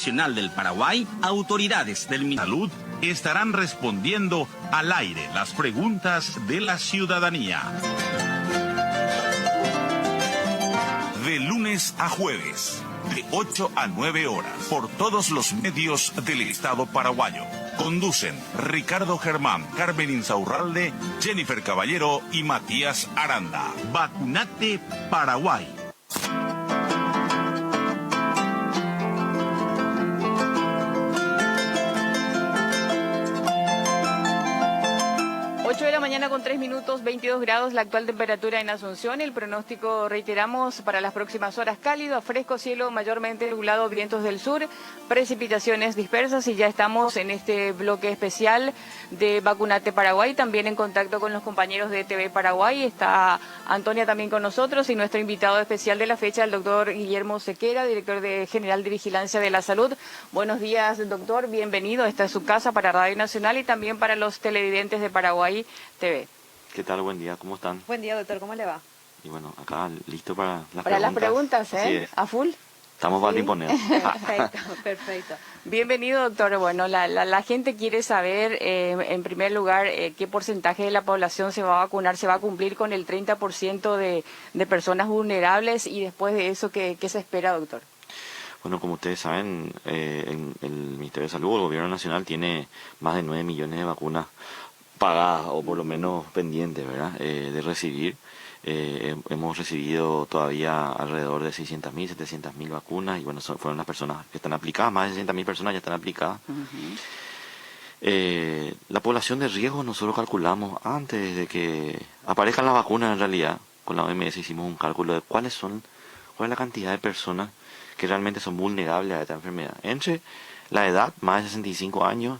Nacional del Paraguay, autoridades del Salud estarán respondiendo al aire las preguntas de la ciudadanía. De lunes a jueves, de 8 a 9 horas, por todos los medios del Estado paraguayo. Conducen Ricardo Germán, Carmen Insaurralde, Jennifer Caballero y Matías Aranda. Vacunate Paraguay. Mañana con 3 minutos, 22 grados, la actual temperatura en Asunción. El pronóstico, reiteramos, para las próximas horas: cálido a fresco, cielo mayormente nublado, vientos del sur, precipitaciones dispersas. Y ya estamos en este bloque especial de Vacunate Paraguay, también en contacto con los compañeros de TV Paraguay. Está Antonia también con nosotros y nuestro invitado especial de la fecha, el doctor Guillermo Sequera, director general de Vigilancia de la Salud. Buenos días, doctor, bienvenido. Esta es su casa para Radio Nacional y también para los televidentes de Paraguay TV. ¿Qué tal? Buen día, ¿cómo están? Buen día, doctor, ¿cómo le va? Y bueno, acá listo para las preguntas. Para las preguntas, ¿eh? ¿A full? Estamos para imponer. Perfecto, perfecto. Bienvenido, doctor. Bueno, la gente quiere saber, en primer lugar, qué porcentaje de la población se va a vacunar. ¿Se va a cumplir con el 30% de personas vulnerables? Y después de eso, ¿qué se espera, doctor? Bueno, como ustedes saben, el Ministerio de Salud, el Gobierno Nacional, tiene más de 9 millones de vacunas pagadas o por lo menos pendientes, ¿verdad? De recibir. Hemos recibido todavía alrededor de 600.000, 700.000 vacunas y bueno, fueron las personas que están aplicadas, más de 600.000 personas ya están aplicadas. La población de riesgo nosotros calculamos antes de que aparezcan las vacunas. En realidad, con la OMS hicimos un cálculo de cuál es la cantidad de personas que realmente son vulnerables a esta enfermedad. Entre la edad, más de 65 años,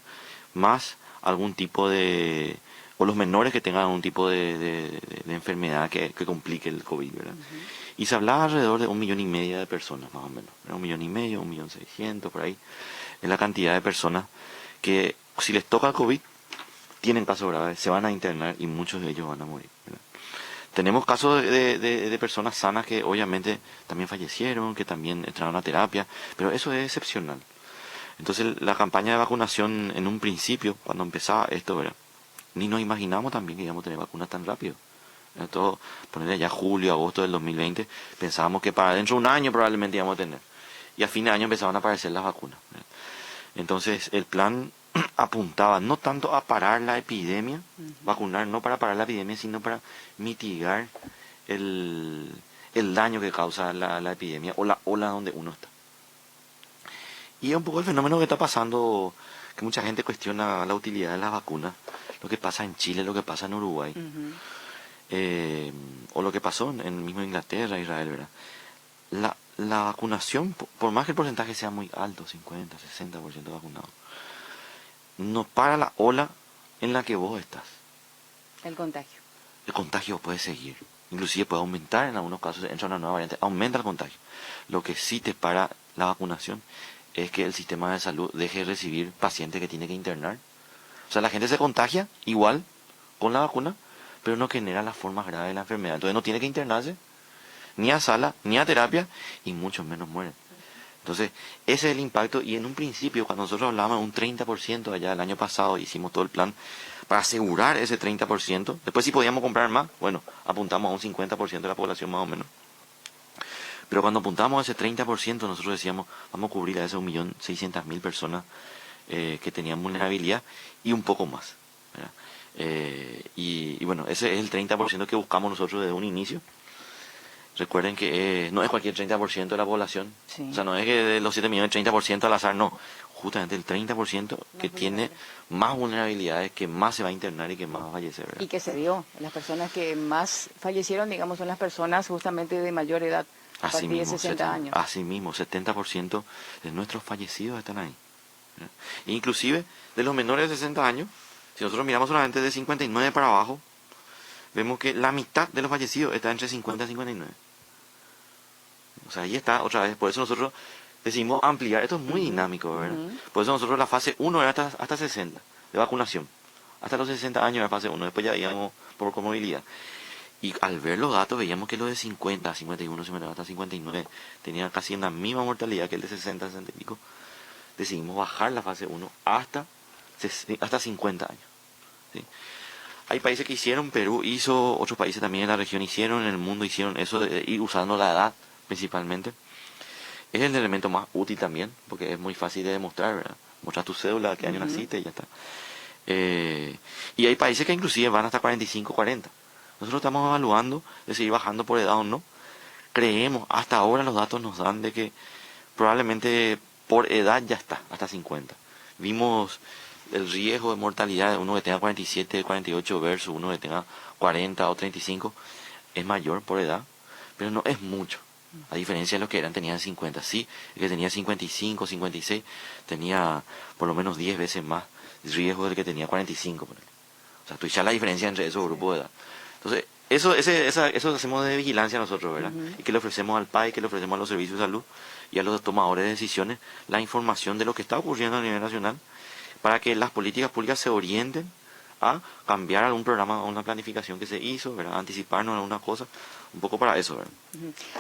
más algún tipo de, o los menores que tengan algún tipo de enfermedad que complique el COVID, ¿verdad? Y se hablaba alrededor de 1,5 millones de personas, más o menos, 1,5 millones, 1.600.000, por ahí, es la cantidad de personas que, si les toca el COVID, tienen casos graves, se van a internar y muchos de ellos van a morir, ¿verdad? Tenemos casos de personas sanas que obviamente también fallecieron, que también entraron a terapia, pero eso es excepcional. Entonces la campaña de vacunación en un principio, cuando empezaba esto, ¿verdad?, ni nos imaginamos también que íbamos a tener vacunas tan rápido. Todo, ponerle ya julio, agosto del 2020, pensábamos que para dentro de un año probablemente íbamos a tener. Y a fin de año empezaban a aparecer las vacunas, ¿verdad? Entonces el plan apuntaba no tanto a parar la epidemia, vacunar no para parar la epidemia, sino para mitigar el daño que causa la epidemia o la ola donde uno está. Y es un poco el fenómeno que está pasando, que mucha gente cuestiona la utilidad de las vacunas, lo que pasa en Chile, lo que pasa en Uruguay, o lo que pasó en mismo Inglaterra, Israel, ¿verdad? La vacunación, por más que el porcentaje sea muy alto, 50, 60% vacunados, no para la ola en la que vos estás. El contagio. El contagio puede seguir, inclusive puede aumentar en algunos casos, entra una nueva variante, aumenta el contagio. Lo que sí te para la vacunación es que el sistema de salud deje de recibir pacientes que tiene que internar. O sea, la gente se contagia igual con la vacuna, pero no genera las formas graves de la enfermedad. Entonces no tiene que internarse ni a sala, ni a terapia, y mucho menos mueren. Entonces, ese es el impacto. Y en un principio, cuando nosotros hablábamos de un 30% allá el año pasado, hicimos todo el plan para asegurar ese 30%. Después, si podíamos comprar más, bueno, apuntamos a un 50% de la población más o menos. Pero cuando apuntamos a ese 30%, nosotros decíamos, vamos a cubrir a esas 1.600.000 personas que tenían vulnerabilidad y un poco más, ¿verdad? Y bueno, ese es el 30% que buscamos nosotros desde un inicio. Recuerden que no es cualquier 30% de la población. Sí. O sea, no es que de los 7 millones, 30% al azar, no. Justamente el 30% que tiene más vulnerabilidades, que más se va a internar y que más va a fallecer, ¿verdad? Y que se dio. Las personas que más fallecieron, digamos, son las personas justamente de mayor edad. A partir de 60 años. Así mismo, 70% de nuestros fallecidos están ahí, ¿verdad? E inclusive, de los menores de 60 años, si nosotros miramos solamente de 59 para abajo, vemos que la mitad de los fallecidos está entre 50 y 59. O sea, ahí está otra vez. Por eso nosotros decidimos ampliar. Esto es muy dinámico, ¿verdad? Por eso nosotros la fase 1 era hasta 60 de vacunación. Hasta los 60 años era fase 1. Después ya íbamos por comorbilidad. Y al ver los datos veíamos que los de 50, 51, hasta 59 tenían casi la misma mortalidad que el de 60, 60 y pico. decidimos bajar la fase 1 hasta 50 años. ¿Sí? Hay países que hicieron, Perú hizo, otros países también en la región hicieron, en el mundo hicieron eso, de ir usando la edad principalmente. Es el elemento más útil también, porque es muy fácil de demostrar, ¿verdad? Mostrar tu cédula, qué año naciste y ya está. Y hay países que inclusive van hasta 45, 40. Nosotros estamos evaluando de seguir bajando por edad o no. Creemos, hasta ahora los datos nos dan de que probablemente por edad ya está, hasta 50. Vimos el riesgo de mortalidad de uno que tenga 47, 48 versus uno que tenga 40 o 35 es mayor por edad, pero no es mucho. A diferencia de los que tenían 50. Sí, el que tenía 55, 56 tenía por lo menos 10 veces más riesgo del que tenía 45. O sea, tú echas la diferencia entre esos grupos de edad. Entonces, eso hacemos de vigilancia nosotros, ¿verdad? Y que le ofrecemos al PAI, que le ofrecemos a los servicios de salud y a los tomadores de decisiones la información de lo que está ocurriendo a nivel nacional para que las políticas públicas se orienten a cambiar algún programa o una planificación que se hizo, ¿verdad? Anticiparnos a alguna cosa, un poco para eso, ¿verdad?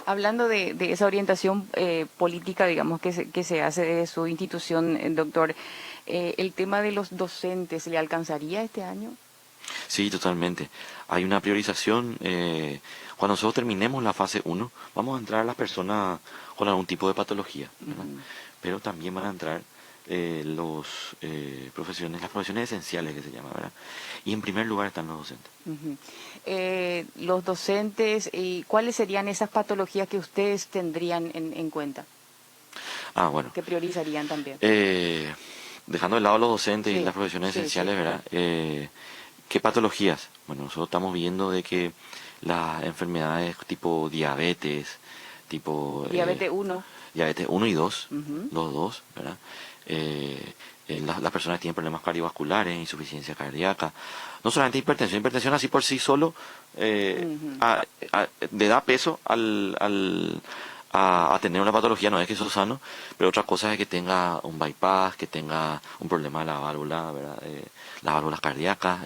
Hablando de esa orientación política, digamos, que se hace de su institución, doctor, ¿el tema de los docentes le alcanzaría este año? Sí, totalmente. Hay una priorización. Cuando nosotros terminemos la fase 1, vamos a entrar a las personas con algún tipo de patología, ¿verdad? Pero también van a entrar las profesiones esenciales que se llama, ¿verdad? Y en primer lugar están los docentes. Los docentes, ¿y cuáles serían esas patologías que ustedes tendrían en cuenta? Bueno. Que priorizarían también. Dejando de lado los docentes Sí, y las profesiones sí, esenciales, sí, ¿verdad? ¿Qué patologías? Bueno, nosotros estamos viendo de que las enfermedades tipo diabetes, tipo... Diabetes 1. diabetes 1 y 2, los dos, ¿verdad? Las personas que tienen problemas cardiovasculares, insuficiencia cardíaca, no solamente hipertensión así por sí solo le da peso a tener una patología, no es que eso es sano, pero otra cosa es que tenga un bypass, que tenga un problema de la válvula, ¿verdad? Las válvulas cardíacas,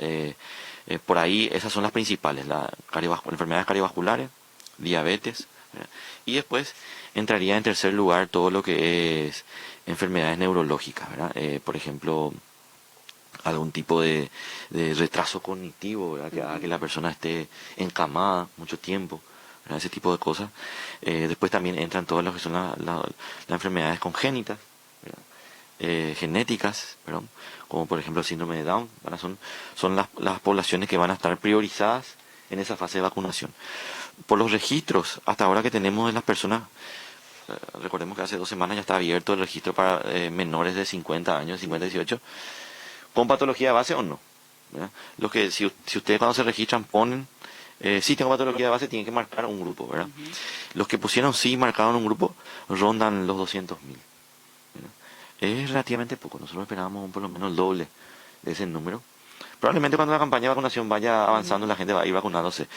por ahí esas son las principales, enfermedades cardiovasculares, diabetes, ¿verdad? Y después entraría en tercer lugar todo lo que es enfermedades neurológicas, ¿verdad? Por ejemplo, algún tipo de retraso cognitivo, ¿verdad? Que haga que la persona esté encamada mucho tiempo, ¿verdad? Ese tipo de cosas. Después también entran todas las que son las enfermedades congénitas, ¿verdad? Genéticas, perdón, como por ejemplo el síndrome de Down, ¿verdad? Son las poblaciones que van a estar priorizadas en esa fase de vacunación. Por los registros, hasta ahora que tenemos de las personas, recordemos que hace 2 semanas ya está abierto el registro para menores de 50 años, 50 18, con patología de base o no, ¿verdad? Los que, si ustedes cuando se registran ponen, sí tengo patología de base, tienen que marcar un grupo, ¿verdad? Los que pusieron sí marcaron un grupo, rondan los 200.000. Es relativamente poco, nosotros esperábamos por lo menos el doble de ese número. Probablemente cuando la campaña de vacunación vaya avanzando la gente va a ir vacunándose.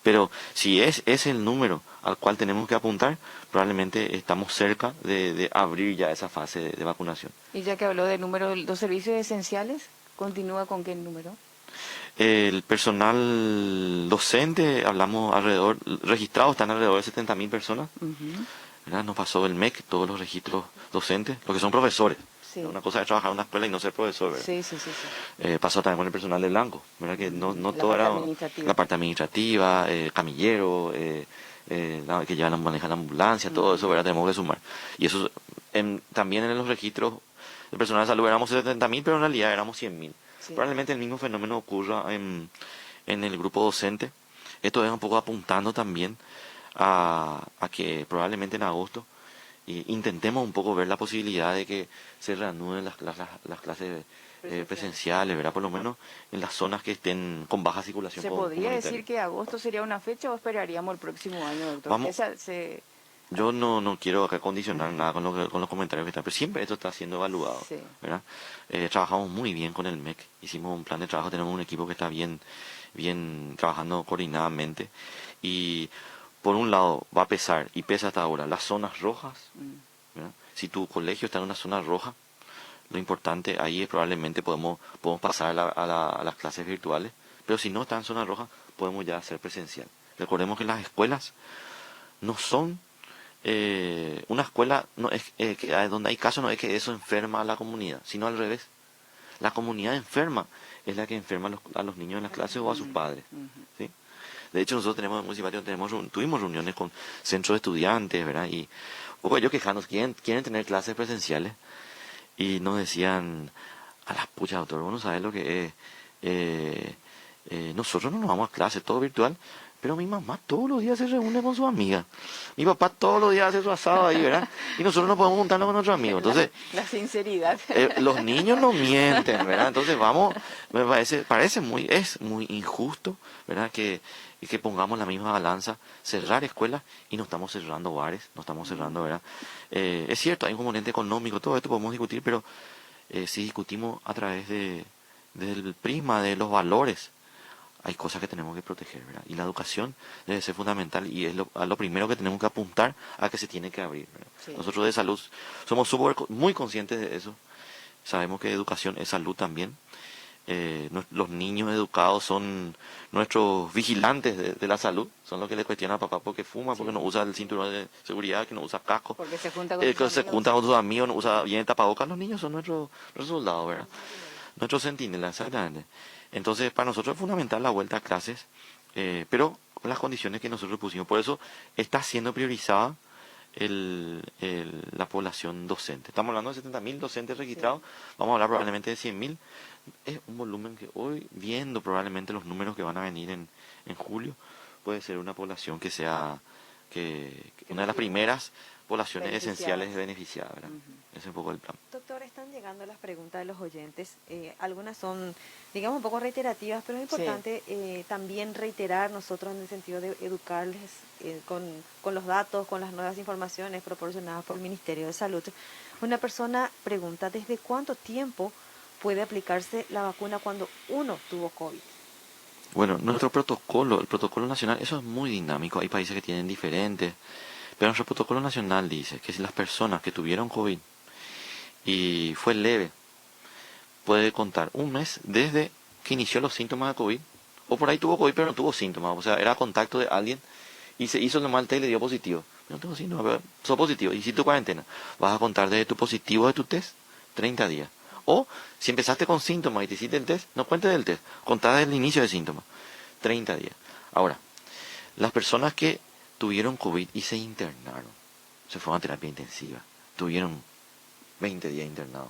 Pero si es el número al cual tenemos que apuntar, probablemente estamos cerca de abrir ya esa fase de vacunación. Y ya que habló del número de los servicios esenciales, ¿continúa con qué número? El personal docente, hablamos registrados están alrededor de 70.000 personas. ¿Verdad? Nos pasó el MEC, todos los registros docentes, los que son profesores. Sí. Una cosa es trabajar en una escuela y no ser profesor, ¿verdad? Sí. Pasó también con el personal de blanco, ¿verdad? Que no todo era la parte administrativa, camillero, que manejan la ambulancia, todo eso, ¿verdad? Tenemos que sumar. Y eso también en los registros de personal de salud éramos 70.000, pero en realidad éramos 100.000. Sí. Probablemente el mismo fenómeno ocurra en el grupo docente. Esto es un poco apuntando también a que probablemente en agosto intentemos un poco ver la posibilidad de que se reanuden las clases presenciales, ¿verdad? Por lo menos en las zonas que estén con baja circulación. ¿Se podría decir que agosto sería una fecha o esperaríamos el próximo año, doctor? Yo no quiero acá condicionar nada con los comentarios que están, pero siempre esto está siendo evaluado, sí. ¿Verdad? Trabajamos muy bien con el MEC, hicimos un plan de trabajo, tenemos un equipo que está bien trabajando coordinadamente y por un lado va a pesar, y pesa hasta ahora, las zonas rojas, ¿verdad? Si tu colegio está en una zona roja, lo importante ahí es probablemente podemos pasar a las clases virtuales, pero si no está en zona roja, podemos ya hacer presencial. Recordemos que las escuelas no son una escuela no es donde hay casos no es que eso enferma a la comunidad, sino al revés. La comunidad enferma es la que enferma a los niños en las clases o a sus padres. ¿Sí? De hecho, nosotros tenemos en Municipalidad tuvimos reuniones con centros de estudiantes, ¿verdad? Y un poco ellos quejándose, quieren tener clases presenciales y nos decían, a las puchas, doctor, vos no sabés lo que es. Nosotros no nos vamos a clases, todo virtual, pero mi mamá todos los días se reúne con su amiga. Mi papá todos los días hace su asado ahí, ¿verdad? Y nosotros no podemos juntarnos con nuestros amigos. Entonces, la sinceridad. Los niños no mienten, ¿verdad? Entonces me es muy injusto, ¿verdad? Que pongamos la misma balanza, cerrar escuelas y no estamos cerrando bares, no estamos cerrando, ¿verdad? Es cierto, hay un componente económico, todo esto podemos discutir, pero si discutimos a través del prisma de los valores, hay cosas que tenemos que proteger, ¿verdad? Y la educación debe ser fundamental y es a lo primero que tenemos que apuntar a que se tiene que abrir, ¿verdad? Sí. Nosotros de salud somos muy conscientes de eso. Sabemos que educación es salud también. Los niños educados son nuestros vigilantes de la salud, son los que le cuestionan a papá porque fuma, porque no usa el cinturón de seguridad, que no usa casco, porque se junta con sus amigos, no usa bien el tapabocas. Los niños son nuestros soldados, ¿verdad? Nuestros centinelas, exactamente. Entonces, para nosotros es fundamental la vuelta a clases, pero con las condiciones que nosotros pusimos. Por eso está siendo priorizada la población docente. Estamos hablando de 70.000 docentes registrados, vamos a hablar probablemente de 100.000. Es un volumen que hoy, viendo probablemente los números que van a venir en julio, puede ser una población que sea una de las primeras poblaciones esenciales beneficiadas, ¿verdad? Ese es un poco el plan. Doctor, están llegando las preguntas de los oyentes. Algunas son, digamos, un poco reiterativas, pero es importante también reiterar nosotros en el sentido de educarles con los datos, con las nuevas informaciones proporcionadas por el Ministerio de Salud. Una persona pregunta, ¿desde cuánto tiempo puede aplicarse la vacuna cuando uno tuvo COVID? Bueno, nuestro protocolo, el protocolo nacional, eso es muy dinámico. Hay países que tienen diferentes, pero nuestro protocolo nacional dice que si las personas que tuvieron COVID y fue leve, puede contar un mes desde que inició los síntomas de COVID, o por ahí tuvo COVID pero no tuvo síntomas, o sea, era contacto de alguien y se hizo normal test y le dio positivo. Yo no tengo síntomas, pero soy positivo, hiciste tu cuarentena. Vas a contar desde tu positivo de tu test 30 días. O si empezaste con síntomas y te hiciste el test, no cuentes del test, contá desde el inicio de síntomas, 30 días. Ahora, las personas que tuvieron COVID y se internaron, se fueron a terapia intensiva, tuvieron 20 días internados,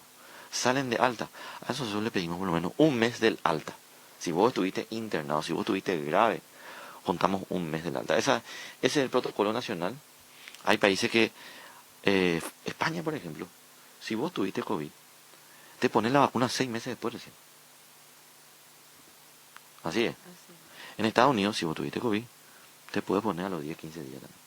salen de alta, a eso solo le pedimos por lo menos un mes del alta. Si vos estuviste internado, si vos estuviste grave, contamos un mes del alta. Ese es el protocolo nacional. Hay países que, España por ejemplo, si vos tuviste COVID, te pones la vacuna 6 meses después recién. Así es. En Estados Unidos, si vos tuviste COVID, te puedes poner a los 10, 15 días también.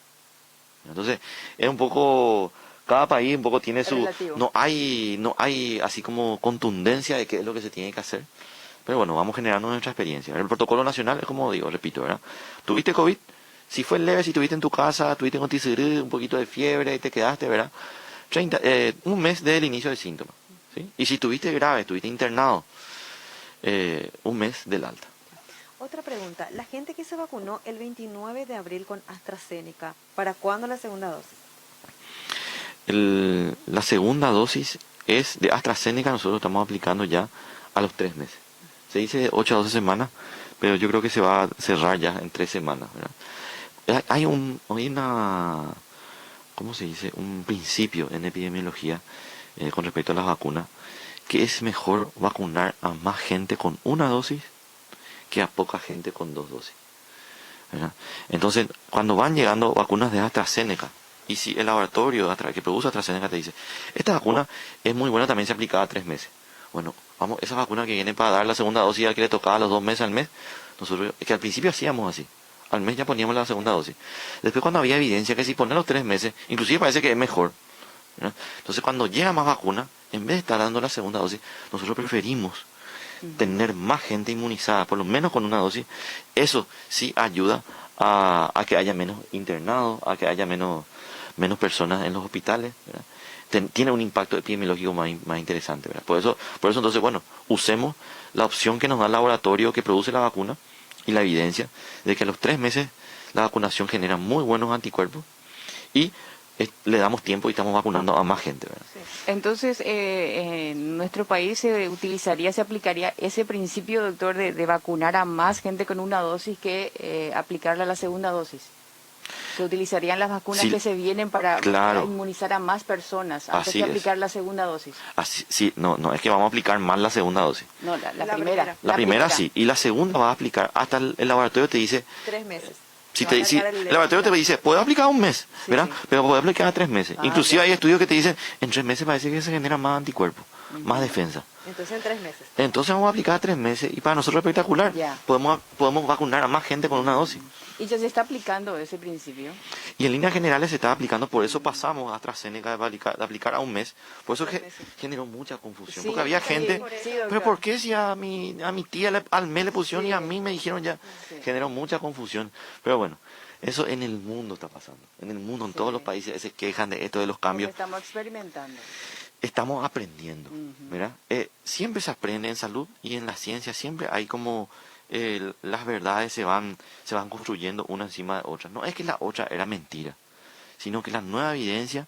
Entonces, es un poco, cada país un poco tiene su, no hay así como contundencia de qué es lo que se tiene que hacer. Pero bueno, vamos generando nuestra experiencia. El protocolo nacional es como digo, repito, ¿verdad? Tuviste COVID, si fue leve, si tuviste en tu casa, tuviste con un poquito de fiebre y te quedaste, ¿verdad? Un mes desde el inicio de síntomas. ¿Sí? Y si tuviste grave, estuviste internado, un mes del alta. Otra pregunta, la gente que se vacunó el 29 de abril con AstraZeneca, ¿para cuándo la segunda dosis? La segunda dosis es de AstraZeneca, nosotros estamos aplicando ya a los 3 meses. Se dice 8 a 12 semanas, pero yo creo que se va a cerrar ya en 3 semanas, ¿verdad? Hay una, ¿cómo se dice? Un principio en epidemiología con respecto a las vacunas, que es mejor vacunar a más gente con una dosis que a poca gente con 2 dosis, ¿verdad? Entonces, cuando van llegando vacunas de AstraZeneca, y si el laboratorio que produce AstraZeneca te dice, esta vacuna es muy buena, también se aplica a 3 meses. Bueno, vamos, esa vacuna que viene para dar la segunda dosis al que le tocaba los 2 meses al mes, nosotros, es que al principio hacíamos así, al mes ya poníamos la segunda dosis. Después cuando había evidencia que si ponen los 3 meses, inclusive parece que es mejor, ¿verdad? Entonces cuando llega más vacuna, en vez de estar dando la segunda dosis, nosotros preferimos tener más gente inmunizada, por lo menos con una dosis. Eso sí ayuda a que haya menos internados, a que haya menos personas en los hospitales, ¿verdad? Tiene un impacto epidemiológico más interesante, ¿verdad? Por eso entonces, bueno, usemos la opción que nos da el laboratorio que produce la vacuna y la evidencia de que a los 3 meses la vacunación genera muy buenos anticuerpos y le damos tiempo y estamos vacunando a más gente, ¿verdad? Entonces, en nuestro país se aplicaría ese principio, doctor, de vacunar a más gente con una dosis que aplicarle a la segunda dosis. Se utilizarían las vacunas Sí, que se vienen para claro. inmunizar a más personas antes Así que es. aplicar la segunda dosis. Así, sí, no es que vamos a aplicar más la segunda dosis. No, la La primera. primera. La primera sí, y la segunda vas a aplicar hasta el laboratorio te dice, 3 meses. si Se te, va a si alargar el laboratorio te dice, puedo aplicar un mes, Sí, ¿verdad? sí. Pero puedo aplicar a 3 meses. Ah, Inclusive ya. hay estudios que te dicen, en 3 meses parece que se genera más anticuerpos, más defensa. Entonces en 3 meses. Entonces vamos a aplicar a 3 meses y para nosotros es espectacular. Ya. Podemos vacunar a más gente con una dosis. Y ya se está aplicando ese principio. Y en líneas generales se está aplicando, por eso pasamos a AstraZeneca de aplicar a un mes. Por eso 3 meses. generó mucha confusión. Sí, Porque había sí, gente, sí, doctor. pero ¿por qué si a mi tía al mes le pusieron Sí. y a mí me dijeron ya? Sí. Generó mucha confusión. Pero bueno, eso en el mundo está pasando. En el mundo, en Sí. todos los países se quejan de esto de los Porque cambios. estamos experimentando. Estamos aprendiendo, Ujú. ¿verdad? Siempre se aprende en salud y en la ciencia, siempre hay como las verdades se van construyendo una encima de otra. No es que la otra era mentira, sino que la nueva evidencia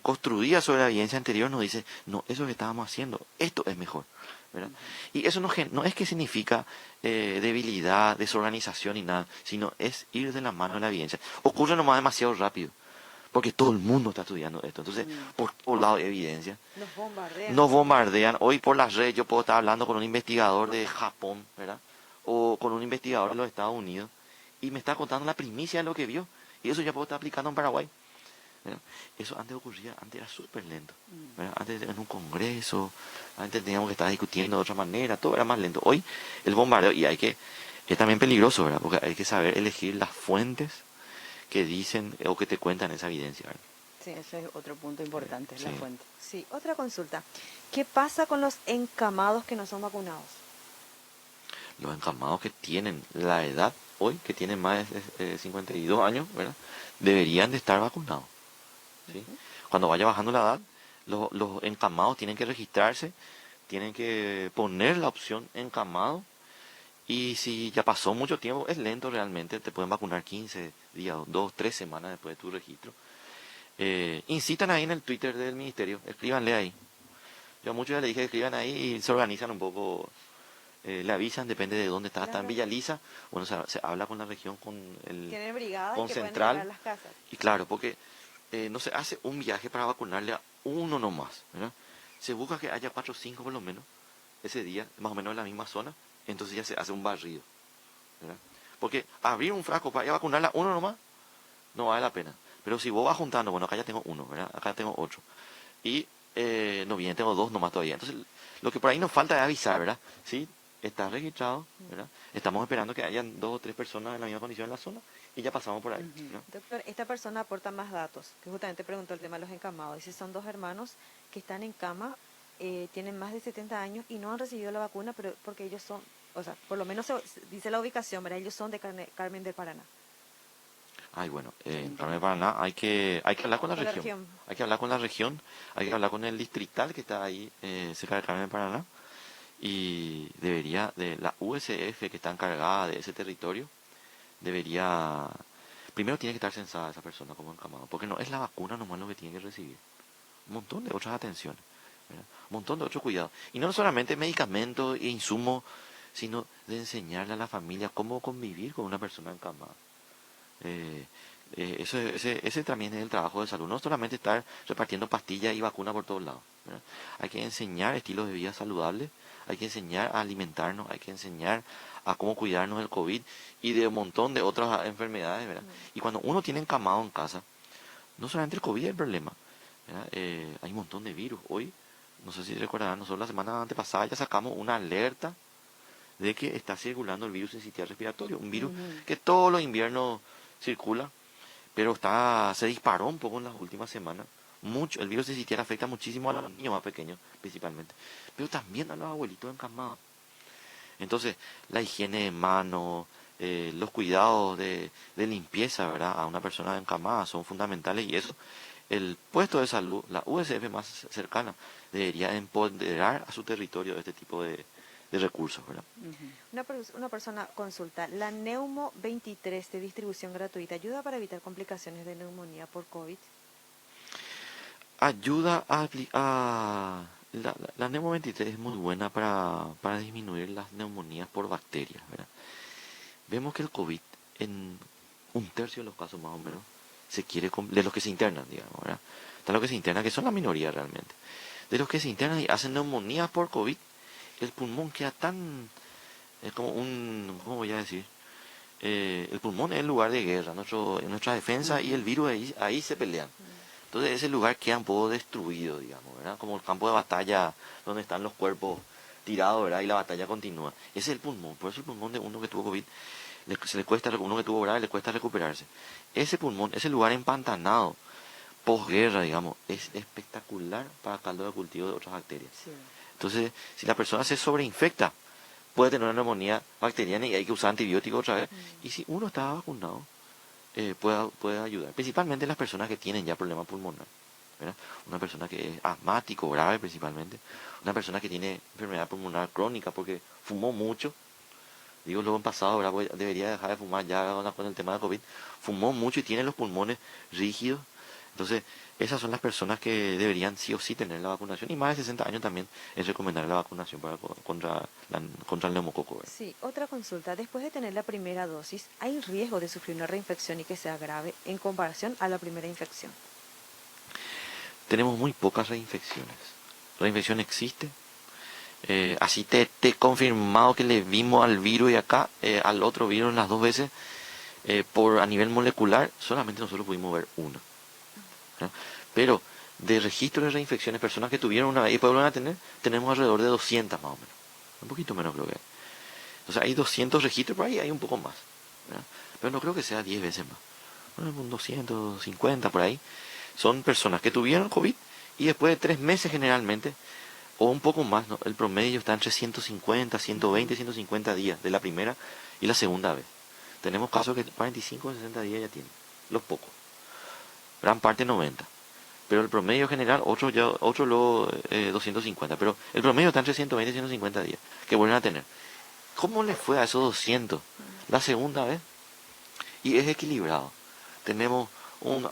construida sobre la evidencia anterior nos dice, no, eso que estábamos haciendo, esto es mejor, ¿verdad? Y eso no es que significa debilidad, desorganización y nada, sino es ir de la mano de la evidencia. Ocurre nomás demasiado rápido. Porque todo el mundo está estudiando esto. Entonces, por todos lados hay evidencia. Nos bombardean. Nos bombardean. Hoy por las redes yo puedo estar hablando con un investigador de Japón, ¿verdad? O con un investigador de los Estados Unidos. Y me está contando la primicia de lo que vio. Y eso ya puedo estar aplicando en Paraguay, ¿verdad? Eso antes ocurría, antes era súper lento, ¿verdad? Antes en un congreso, antes teníamos que estar discutiendo de otra manera, todo era más lento. Hoy el bombardeo, y es también peligroso, ¿verdad? Porque hay que saber elegir las fuentes que dicen o que te cuentan esa evidencia, ¿verdad? Sí. Ese es otro punto importante, es la Sí. fuente. Sí, otra consulta. ¿Qué pasa con los encamados que no son vacunados? Los encamados que tienen la edad hoy, que tienen más de 52 años, ¿verdad? Deberían de estar vacunados, ¿sí? Cuando vaya bajando la edad, los encamados tienen que registrarse, tienen que poner la opción encamado. Y si ya pasó mucho tiempo, es lento realmente, te pueden vacunar 15 días, 2, 3 semanas después de tu registro. Incitan ahí en el Twitter del ministerio, escríbanle ahí. Yo a muchos ya le dije que escriban ahí y se organizan un poco, le avisan, depende de dónde está. Está en Villa Lisa, bueno, se habla con la región, con Tienen brigadas con que pueden Central. llegar a las casas. Y claro, porque no se hace un viaje para vacunarle a uno nomás, ¿verdad? Se busca que haya 4 o 5 por lo menos ese día, más o menos en la misma zona, entonces ya se hace un barrido, ¿verdad? Porque abrir un frasco para ir a vacunarle a uno nomás no vale la pena. Pero si vos vas juntando, bueno, acá ya tengo uno, ¿verdad? Acá tengo 8. Y no bien, tengo 2 nomás todavía. Entonces, lo que por ahí nos falta es avisar, ¿verdad? Sí, está registrado, ¿verdad? Estamos esperando que hayan 2 o 3 personas en la misma condición en la zona y ya pasamos por ahí, ¿no? Doctor, esta persona aporta más datos, que justamente preguntó el tema de los encamados. Dice, son 2 hermanos que están en cama, tienen más de 70 años y no han recibido la vacuna, pero porque ellos son, o sea, por lo menos dice la ubicación, ¿verdad? Ellos son de Carmen del Paraná. Ay, bueno, en Carmen de Paraná hay que hablar con la región. Hay que hablar con la región, hay que hablar con el distrital que está ahí cerca de Carmen de Paraná. Y la USF que está encargada de ese territorio, primero tiene que estar censada esa persona como encamado, porque no es la vacuna nomás lo que tiene que recibir. Un montón de otras atenciones, ¿verdad? Un montón de otros cuidados. Y no solamente medicamentos e insumos, sino de enseñarle a la familia cómo convivir con una persona encamada. Ese también es el trabajo de salud, no solamente estar repartiendo pastillas y vacunas por todos lados, ¿verdad? Hay que enseñar estilos de vida saludables, hay que enseñar a alimentarnos, hay que enseñar a cómo cuidarnos del COVID y de un montón de otras enfermedades, ¿verdad? Y cuando uno tiene encamado en casa, no solamente el COVID es el problema, ¿verdad? Hay un montón de virus. Hoy, no sé si recordarán, nosotros la semana antepasada ya sacamos una alerta de que está circulando el virus sincitial respiratorio, un virus que todos los inviernos circula, pero se disparó un poco en las últimas semanas. El virus sincitial afecta muchísimo a los niños más pequeños, principalmente, pero también a los abuelitos encamados. Entonces, la higiene de manos, los cuidados de limpieza, ¿verdad?, a una persona encamada son fundamentales, y eso, el puesto de salud, la USF más cercana, debería empoderar a su territorio de este tipo de recursos, ¿verdad? Una persona consulta, la Neumo 23 de distribución gratuita, ¿ayuda para evitar complicaciones de neumonía por COVID? ayuda la Nemo 23 es muy buena para disminuir las neumonías por bacterias, ¿verdad? Vemos que el COVID, en un tercio de los casos más o menos, de los que se internan, digamos, ¿verdad? Están los que se internan, que son la minoría realmente. De los que se internan y hacen neumonías por COVID, el pulmón queda tan, es como ¿cómo voy a decir? El pulmón es el lugar de guerra, nuestra defensa y el virus ahí se pelean. Entonces ese lugar queda un poco destruido, digamos, ¿verdad? Como el campo de batalla donde están los cuerpos tirados, ¿verdad? Y la batalla continúa. Ese es el pulmón. Por eso el pulmón de uno que tuvo COVID, uno que tuvo grave le cuesta recuperarse. Ese pulmón, ese lugar empantanado, posguerra, digamos, es espectacular para caldo de cultivo de otras bacterias. Sí. Entonces, si la persona se sobreinfecta, puede tener una neumonía bacteriana y hay que usar antibióticos otra vez. Y si uno está vacunado, puede ayudar. Principalmente las personas que tienen ya problema pulmonar, ¿verdad? Una persona que es asmático, grave principalmente. Una persona que tiene enfermedad pulmonar crónica porque fumó mucho. Digo, luego en pasado, ¿verdad? Pues debería dejar de fumar ya con el tema de COVID. Fumó mucho y tiene los pulmones rígidos. Entonces, esas son las personas que deberían sí o sí tener la vacunación. Y más de 60 años también es recomendar la vacunación contra el neumococo, ¿verdad? Sí, otra consulta. Después de tener la primera dosis, ¿hay riesgo de sufrir una reinfección y que sea grave en comparación a la primera infección? Tenemos muy pocas reinfecciones. Reinfección existe. Así te he confirmado que le vimos al virus y acá, al otro virus las dos veces, a nivel molecular, solamente nosotros pudimos ver una. ¿No? Pero de registro de reinfecciones, personas que tuvieron una vez y después vuelven a tener, tenemos alrededor de 200 más o menos. Un poquito menos creo que hay. Entonces hay 200 registros, por ahí hay un poco más, ¿verdad? Pero no creo que sea 10 veces más. Bueno, un 250 por ahí. Son personas que tuvieron COVID y después de 3 meses generalmente, o un poco más, ¿no? El promedio está entre 150, 120, 150 días de la primera y la segunda vez. Tenemos casos que 45 o 60 días ya tienen, los pocos. Gran parte 90. Pero el promedio general, otro luego 250. Pero el promedio está entre 120 y 150 días que vuelven a tener. ¿Cómo les fue a esos 200 la segunda vez? Y es equilibrado. Tenemos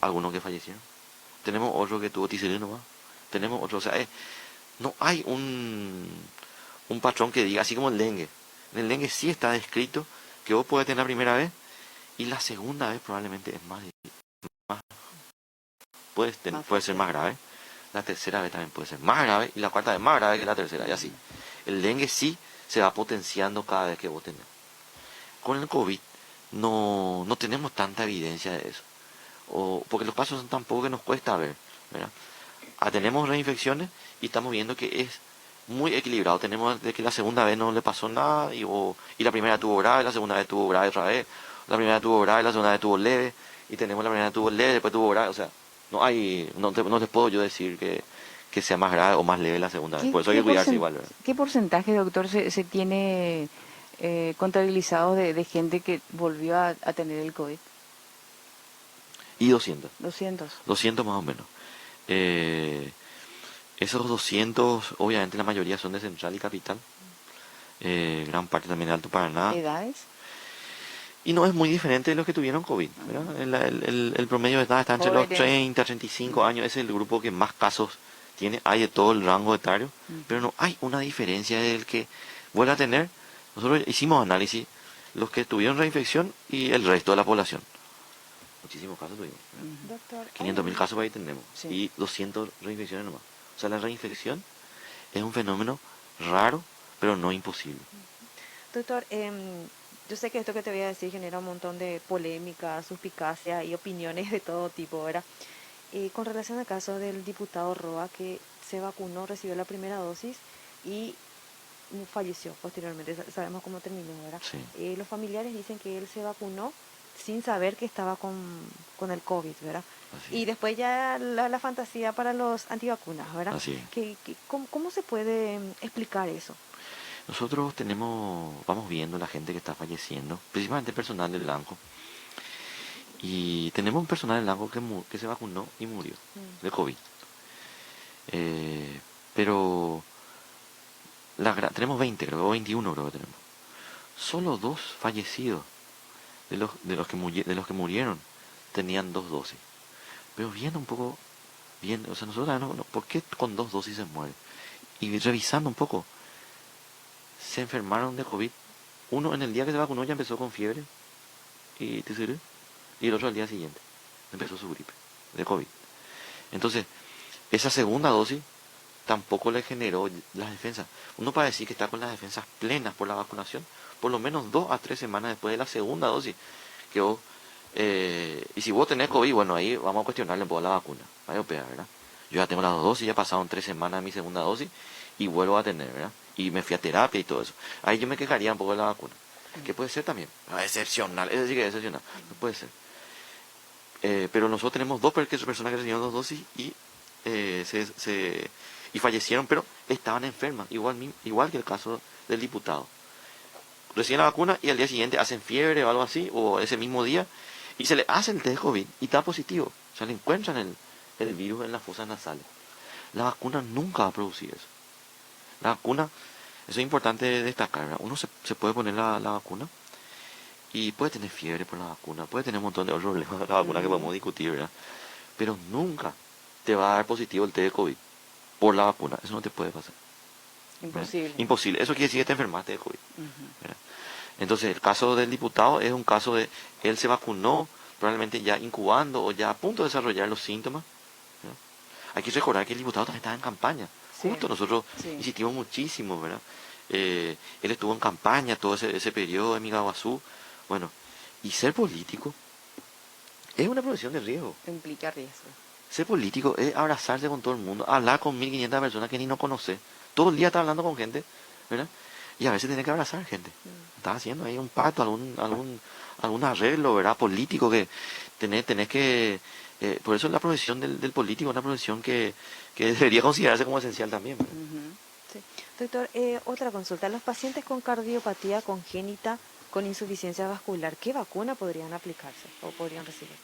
algunos que fallecieron. Tenemos otro que tuvo ticerino más. Tenemos otro, o sea, no hay un patrón que diga, así como el dengue. En el dengue sí está descrito que vos podés tener la primera vez y la segunda vez probablemente es más puede ser más grave. La tercera vez también puede ser más grave y la cuarta vez más grave que la tercera y así. El dengue sí se va potenciando cada vez que vos tenés. Con el COVID no tenemos tanta evidencia de eso. Porque los casos son tan pocos que nos cuesta ver, ¿verdad? Tenemos reinfecciones y estamos viendo que es muy equilibrado. Tenemos de que la segunda vez no le pasó nada y la primera tuvo grave, la segunda vez tuvo grave otra vez, la primera tuvo grave, la segunda vez tuvo leve y tenemos la primera tuvo leve, después tuvo grave, o sea, no les puedo yo decir que sea más grave o más leve la segunda vez. Por eso hay que cuidarse igual, ¿verdad? ¿Qué porcentaje, doctor, se tiene contabilizado de gente que volvió a tener el COVID? Y 200. 200. 200 más o menos. Esos 200, obviamente la mayoría son de Central y Capital. Gran parte también de Alto Paraná. ¿Edades? Y no es muy diferente de los que tuvieron COVID, ¿verdad? El promedio de edad está entre los 30 35 años. Ese es el grupo que más casos tiene. Hay de todo el rango etario, pero no hay una diferencia del que vuelve a tener. Nosotros hicimos análisis, los que tuvieron reinfección y el resto de la población. Muchísimos casos tuvimos. Doctor, 500.000 casos ahí tenemos. Sí. Y 200 reinfecciones nomás. O sea, la reinfección es un fenómeno raro, pero no imposible. doctor, yo sé que esto que te voy a decir genera un montón de polémica, suspicacia y opiniones de todo tipo, ¿verdad? Con relación al caso del diputado Roa, que se vacunó, recibió la primera dosis y falleció posteriormente. Sabemos cómo terminó, ¿verdad? Sí. Los familiares dicen que él se vacunó sin saber que estaba con el COVID, ¿verdad? Así Y es. después ya la fantasía para los antivacunas, ¿verdad? Así es. ¿Cómo se puede explicar eso? Nosotros vamos viendo la gente que está falleciendo, principalmente personal del blanco. Y tenemos un personal del blanco que se vacunó y murió de COVID. Pero tenemos 20, creo, o 21 creo que tenemos. Solo 2 fallecidos de los que murieron tenían 2 dosis. Pero viendo un poco bien, o sea, nosotros sabemos, ¿por qué con 2 dosis se muere? Y revisando un poco, se enfermaron de COVID. Uno en el día que se vacunó ya empezó con fiebre y TCR, y el otro al día siguiente empezó su gripe de COVID. Entonces, esa segunda dosis tampoco le generó las defensas. Uno para decir que está con las defensas plenas por la vacunación, por lo menos 2 a 3 semanas después de la segunda dosis, que vos, y si vos tenés COVID, bueno, ahí vamos a cuestionarle un poco la vacuna, vaya a operar, ¿verdad? Yo ya tengo las 2 dosis, ya pasaron 3 semanas de mi segunda dosis, y vuelvo a tener, ¿verdad? Y me fui a terapia y todo eso. Ahí yo me quejaría un poco de la vacuna, que puede ser también, excepcional, es decir que es excepcional, no puede ser. Pero nosotros tenemos dos personas que recibieron 2 dosis y y fallecieron, pero estaban enfermas, igual que el caso del diputado. Reciben la vacuna y al día siguiente hacen fiebre o algo así, o ese mismo día, y se le hace el test de COVID y está positivo. O sea, le encuentran el virus en las fosas nasales. La vacuna nunca va a producir eso. La vacuna, eso es importante destacar, ¿verdad? Uno se puede poner la vacuna y puede tener fiebre por la vacuna, puede tener un montón de otros problemas de la vacuna que podemos discutir, ¿verdad? Pero nunca te va a dar positivo el test de COVID por la vacuna. Eso no te puede pasar. Imposible. Imposible. Eso quiere decir que te enfermaste de COVID. ¿Verdad? Entonces, el caso del diputado es un caso de él se vacunó, probablemente ya incubando o ya a punto de desarrollar los síntomas. ¿Verdad? Hay que recordar que el diputado también estaba en campaña. Sí. Justo nosotros Sí. insistimos muchísimo, ¿verdad? Él estuvo en campaña todo ese periodo de Miguaguazú. Bueno, y ser político es una profesión de riesgo. Implica riesgo. Ser político es abrazarse con todo el mundo, hablar con 1500 personas que ni no conoces. Todo el día estás hablando con gente, ¿verdad? Y a veces tienes que abrazar gente. Estás haciendo ahí un pacto, algún arreglo, ¿verdad? Político que tenés que... por eso la profesión del político es una profesión que debería considerarse como esencial también, ¿verdad? Sí. Doctor, otra consulta. Los pacientes con cardiopatía congénita con insuficiencia vascular, ¿qué vacuna podrían aplicarse o podrían recibir?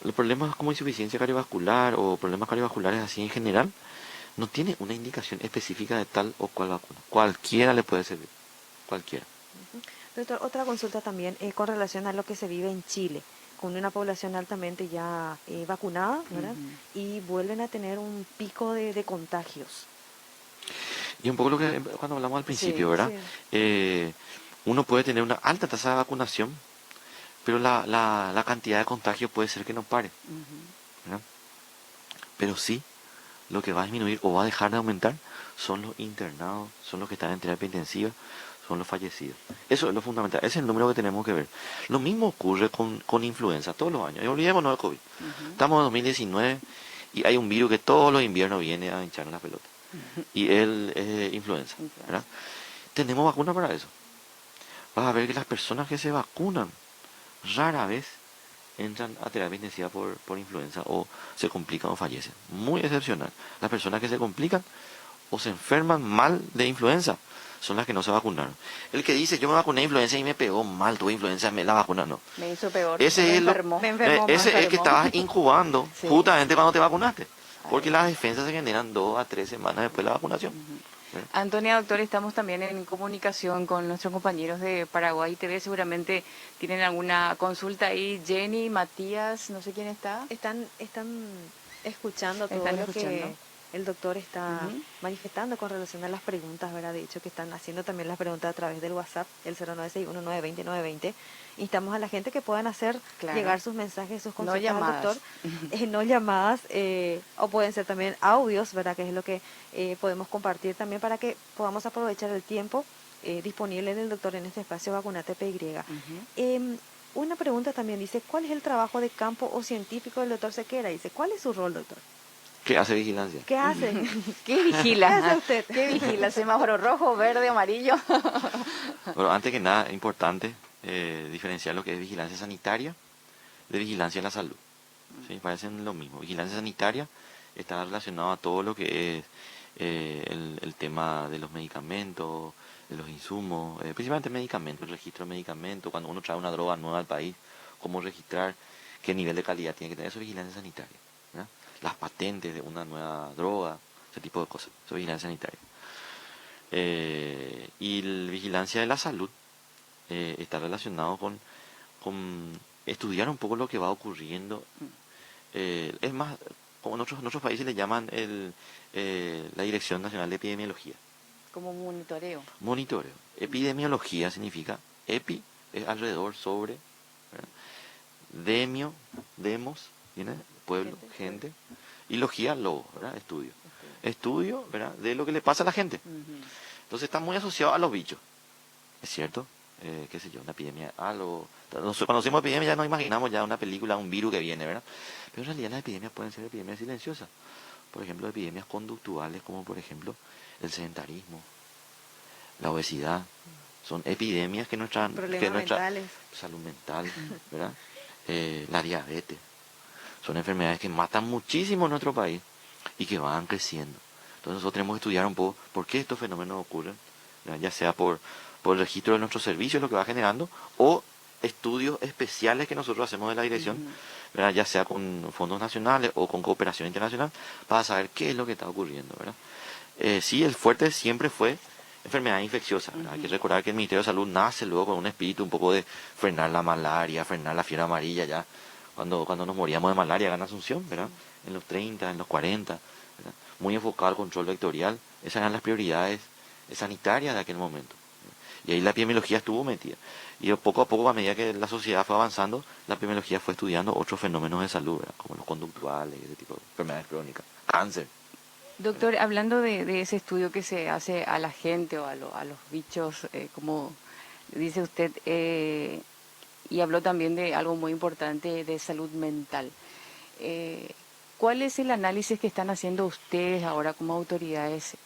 Los problemas como insuficiencia cardiovascular o problemas cardiovasculares así en general no tiene una indicación específica de tal o cual vacuna. Cualquiera le puede servir. Cualquiera. Doctor, otra consulta también con relación a lo que se vive en Chile, con una población altamente ya vacunada, ¿verdad? Y vuelven a tener un pico de contagios. Y un poco lo que cuando hablamos al principio, Sí, ¿verdad? sí. Uno puede tener una alta tasa de vacunación, pero la cantidad de contagio puede ser que no pare, ¿verdad? Pero sí, lo que va a disminuir o va a dejar de aumentar son los internados, son los que están en terapia intensiva, son los fallecidos. Eso es lo fundamental, ese es el número que tenemos que ver. Lo mismo ocurre con influenza todos los años. Y olvidémonos del COVID. Estamos en 2019 y hay un virus que todos los inviernos viene a hinchar la pelota. Y él es influenza, ¿verdad? Tenemos vacuna para eso. Vas a ver que las personas que se vacunan rara vez entran a terapia intensiva por influenza o se complican o fallecen. Muy excepcional. Las personas que se complican o se enferman mal de influenza son las que no se vacunaron. El que dice yo me vacuné de influenza y me pegó mal, tuve influenza, la vacuna no. Me hizo peor. Ese me es enfermó. ese es el que estabas incubando Sí. justamente cuando te vacunaste. Porque las defensas se generan 2 a 3 semanas después de la vacunación. Antonia, doctor, estamos también en comunicación con nuestros compañeros de Paraguay TV. Seguramente tienen alguna consulta ahí. Jenny, Matías, no sé quién está. Están escuchando todo Están lo escuchando. que el doctor está manifestando con relación a las preguntas, ¿verdad? De hecho, que están haciendo también las preguntas a través del WhatsApp, el 0961920920. Instamos a la gente que puedan hacer Claro. llegar sus mensajes, sus consultas llamadas. al doctor, no llamadas, o pueden ser también audios, ¿verdad? Que es lo que podemos compartir también para que podamos aprovechar el tiempo disponible del doctor en este espacio Vacunate PY. Una pregunta también dice, ¿cuál es el trabajo de campo o científico del doctor Sequera? Dice, ¿cuál es su rol, doctor? ¿Qué hace vigilancia? ¿Qué hace? ¿Qué vigila? ¿Qué hace usted? ¿Qué vigila? ¿Semáforo rojo, verde, amarillo? Bueno, antes que nada, es importante diferenciar lo que es vigilancia sanitaria de vigilancia en la salud. ¿Sí? Parecen lo mismo. Vigilancia sanitaria está relacionado a todo lo que es el tema de los medicamentos, de los insumos, principalmente medicamentos, el registro de medicamentos, cuando uno trae una droga nueva al país, cómo registrar, qué nivel de calidad tiene que tener. Eso es vigilancia sanitaria, ¿verdad? Las patentes de una nueva droga, ese tipo de cosas. Eso es vigilancia sanitaria. Y la vigilancia de la salud está relacionado con estudiar un poco lo que va ocurriendo. Es más, como en otros países le llaman la Dirección Nacional de Epidemiología. Como monitoreo. Monitoreo. Epidemiología significa epi, es alrededor, sobre, ¿verdad? Demio, demos, viene pueblo, gente, y logía, logo, ¿verdad? Estudio. Estudio, ¿verdad? De lo que le pasa a la gente. Entonces está muy asociado a los bichos, ¿es cierto? Qué sé yo, una epidemia, algo. Cuando decimos epidemia ya nos imaginamos ya una película, un virus que viene, ¿verdad? Pero en realidad las epidemias pueden ser epidemias silenciosas. Por ejemplo, epidemias conductuales como por ejemplo el sedentarismo, la obesidad. Son epidemias que nuestra Mentales. salud mental, ¿verdad? La diabetes. Son enfermedades que matan muchísimo en nuestro país y que van creciendo. Entonces nosotros tenemos que estudiar un poco por qué estos fenómenos ocurren, ¿verdad? Ya sea por el registro de nuestros servicios, lo que va generando, o estudios especiales que nosotros hacemos de la dirección, ¿verdad? Ya sea con fondos nacionales o con cooperación internacional, para saber qué es lo que está ocurriendo, ¿verdad? Sí, el fuerte siempre fue enfermedad infecciosa, ¿verdad? Hay que recordar que el Ministerio de Salud nace luego con un espíritu un poco de frenar la malaria, frenar la fiebre amarilla, ya cuando nos moríamos de malaria acá en Asunción, ¿verdad? En los 30, en los 40, ¿verdad? Muy enfocado al control vectorial, esas eran las prioridades sanitarias de aquel momento. Y ahí la epidemiología estuvo metida. Y poco a poco, a medida que la sociedad fue avanzando, la epidemiología fue estudiando otros fenómenos de salud, ¿verdad? Como los conductuales, ese tipo de enfermedades crónicas, cáncer. Doctor, hablando de ese estudio que se hace a la gente o a los bichos, como dice usted, y habló también de algo muy importante de salud mental. ¿Cuál es el análisis que están haciendo ustedes ahora como autoridades,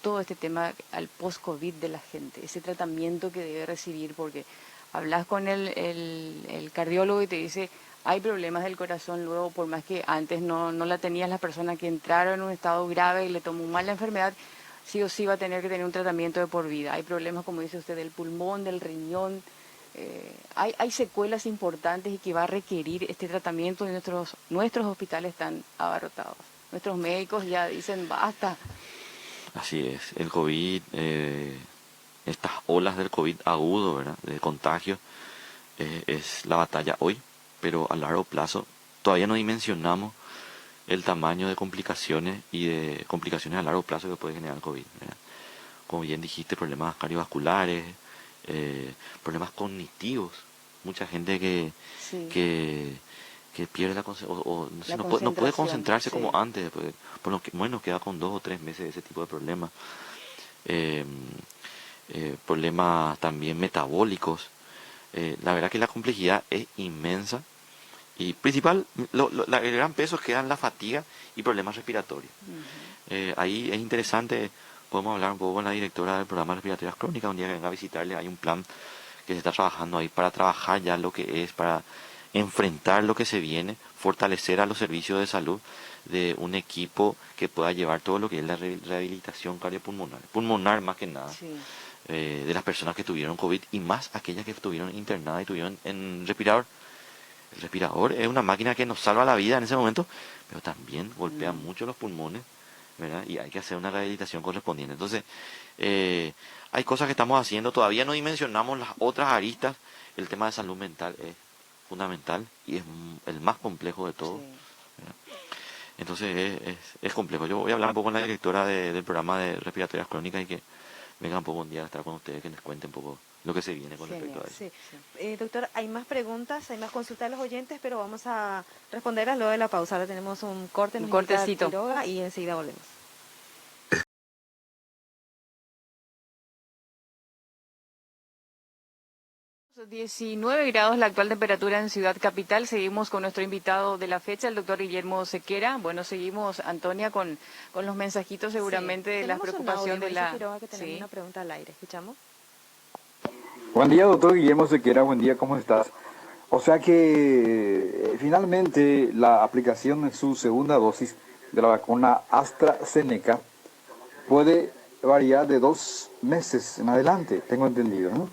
todo este tema al post-COVID de la gente, ese tratamiento que debe recibir? Porque hablas con el cardiólogo y te dice, hay problemas del corazón, luego por más que antes no la tenías, la persona que entraron en un estado grave y le tomó mal la enfermedad, sí o sí va a tener que tener un tratamiento de por vida. Hay problemas, como dice usted, del pulmón, del riñón. Hay secuelas importantes y que va a requerir este tratamiento y nuestros hospitales están abarrotados. Nuestros médicos ya dicen basta. Así es, el COVID, estas olas del COVID agudo, ¿verdad? De contagio, es la batalla hoy, pero a largo plazo todavía no dimensionamos el tamaño de complicaciones y de complicaciones a largo plazo que puede generar el COVID, ¿verdad? Como bien dijiste, problemas cardiovasculares, problemas cognitivos, mucha gente Sí. que pierde o La no puede concentración, concentrarse sí. como antes, por lo que bueno, queda con 2 o 3 meses de ese tipo de problemas. Eh, Problemas también metabólicos. La verdad que la complejidad es inmensa y principal, el gran peso queda en la fatiga y problemas respiratorios. Ahí es interesante, podemos hablar un poco con la directora del programa Respiratorias Crónicas, un día que venga a visitarle, hay un plan que se está trabajando ahí para trabajar ya lo que es, para enfrentar lo que se viene, fortalecer a los servicios de salud de un equipo que pueda llevar todo lo que es la rehabilitación pulmonar más que nada, Sí. de las personas que tuvieron COVID y más aquellas que estuvieron internadas y tuvieron en respirador. El respirador es una máquina que nos salva la vida en ese momento, pero también golpea mucho los pulmones, ¿verdad? Y hay que hacer una rehabilitación correspondiente. Entonces, hay cosas que estamos haciendo, todavía no dimensionamos las otras aristas. El tema de salud mental es fundamental y es el más complejo de todo. Sí. Entonces es complejo. Yo voy a hablar un poco con la directora del programa de respiratorias crónicas y que venga un poco un día a estar con ustedes, que les cuente un poco lo que se viene con respecto a eso. Sí. Doctor, hay más preguntas, hay más consultas de los oyentes, pero vamos a responderlas luego de la pausa. Ahora tenemos un corte, Un cortecito. Quiroga, y enseguida volvemos. 19 grados la actual temperatura en Ciudad Capital. Seguimos con nuestro invitado de la fecha, el doctor Guillermo Sequera. Bueno, seguimos, Antonia, con los mensajitos seguramente de la preocupación de la... Quiroga, que tenemos Sí. una pregunta al aire. ¿Escuchamos? Buen día, doctor Guillermo Sequera, buen día, ¿cómo estás? O sea que finalmente la aplicación de su segunda dosis de la vacuna AstraZeneca puede variar de 2 meses en adelante, tengo entendido, ¿no?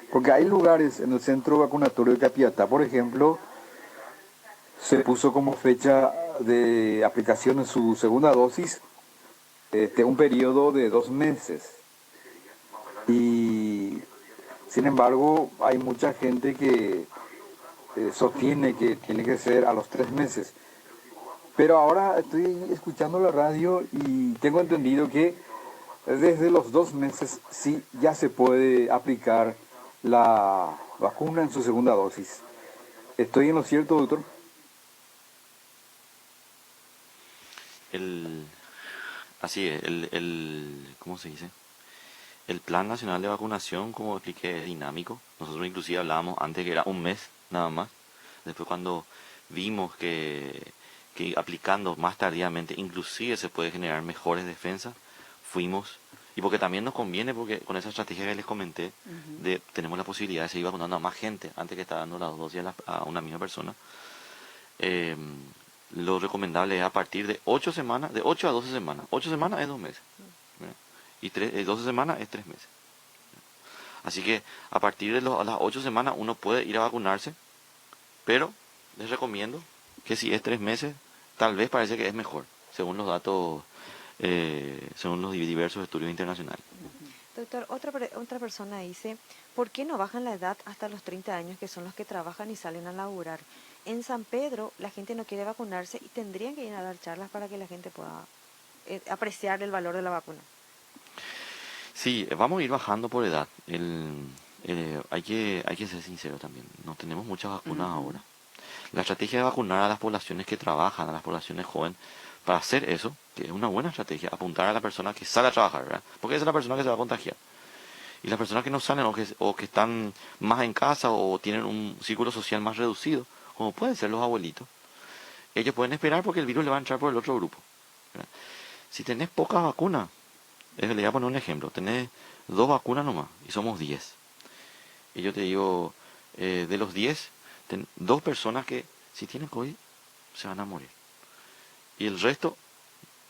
Porque hay lugares en el centro vacunatorio de Capiatá, por ejemplo, se puso como fecha de aplicación de su segunda dosis un periodo de 2 meses. Y sin embargo, hay mucha gente que sostiene que tiene que ser a los 3 meses. Pero ahora estoy escuchando la radio y tengo entendido que desde los 2 meses sí ya se puede aplicar la vacuna en su segunda dosis. ¿Estoy en lo cierto, doctor? El, así es, ¿cómo se dice? El Plan Nacional de Vacunación, como expliqué, es dinámico. Nosotros inclusive hablábamos antes que era un mes nada más. Después cuando vimos que aplicando más tardíamente inclusive se puede generar mejores defensas, fuimos. Y porque también nos conviene, porque con esa estrategia que les comenté, tenemos la posibilidad de seguir vacunando a más gente antes que estar dando las dosis a una misma persona. Eh, lo recomendable es a partir de 8 semanas, de 8 a 12 semanas. 8 semanas es 2 meses. ¿Verdad? Y 12 semanas es 3 meses. Así que a partir de las 8 semanas uno puede ir a vacunarse, pero les recomiendo que si es 3 meses, tal vez parece que es mejor, según los datos, según los diversos estudios internacionales. Doctor, otra persona dice, ¿por qué no bajan la edad hasta los 30 años, que son los que trabajan y salen a laburar? En San Pedro la gente no quiere vacunarse y tendrían que ir a dar charlas para que la gente pueda apreciar el valor de la vacuna. Sí, vamos a ir bajando por edad. Hay que ser sincero también. No tenemos muchas vacunas ahora. La estrategia de vacunar a las poblaciones que trabajan, a las poblaciones jóvenes, para hacer eso, que es una buena estrategia, apuntar a la persona que sale a trabajar, ¿verdad? Porque esa es la persona que se va a contagiar. Y las personas que no salen o que están más en casa o tienen un círculo social más reducido, como pueden ser los abuelitos, ellos pueden esperar porque el virus le va a entrar por el otro grupo, ¿verdad? Si tenés pocas vacunas, le voy a poner un ejemplo, tenés 2 vacunas nomás y somos 10. Y yo te digo, de los 10, 2 personas que si tienen COVID se van a morir. Y el resto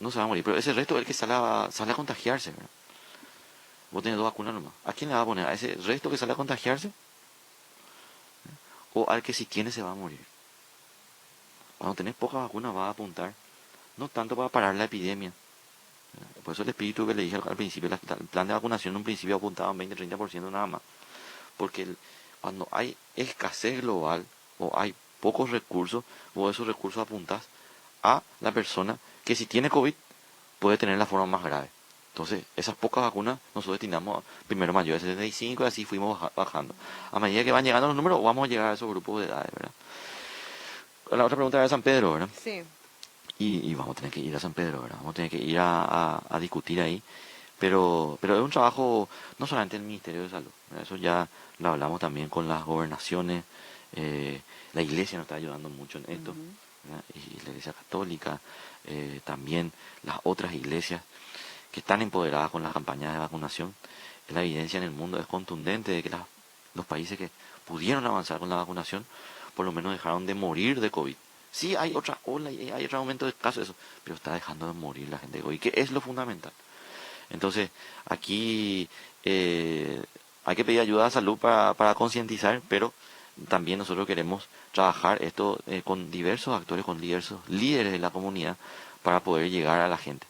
no se va a morir, pero ese resto es el que sale a contagiarse, ¿verdad? Vos tenés 2 vacunas nomás. ¿A quién le va a poner? ¿A ese resto que sale a contagiarse? ¿O al que si tiene se va a morir? Cuando tenés pocas vacunas vas a apuntar, no tanto para parar la epidemia. Por eso el espíritu que le dije al principio, el plan de vacunación en un principio apuntaba un 20-30% nada más. Porque cuando hay escasez global o hay pocos recursos, vos esos recursos apuntás a la persona que si tiene COVID puede tener la forma más grave. Entonces, esas pocas vacunas nosotros destinamos primero mayores de 75 y así fuimos bajando. A medida que van llegando los números, vamos a llegar a esos grupos de edades, ¿verdad? La otra pregunta era de San Pedro, ¿verdad? Sí. Y vamos a tener que ir a San Pedro, ¿verdad? Vamos a tener que ir a discutir ahí. Pero es un trabajo no solamente del Ministerio de Salud, ¿verdad? Eso ya lo hablamos también con las gobernaciones. La Iglesia nos está ayudando mucho en esto, ¿verdad? Y la Iglesia Católica, también las otras iglesias que están empoderadas con las campañas de vacunación. La evidencia en el mundo es contundente de que los países que pudieron avanzar con la vacunación, por lo menos dejaron de morir de COVID. Sí, hay otra ola y hay otro aumento de casos, eso, pero está dejando de morir la gente de COVID, que es lo fundamental. Entonces, aquí hay que pedir ayuda a salud para concientizar, pero también nosotros queremos trabajar esto con diversos actores, con diversos líderes de la comunidad para poder llegar a la gente.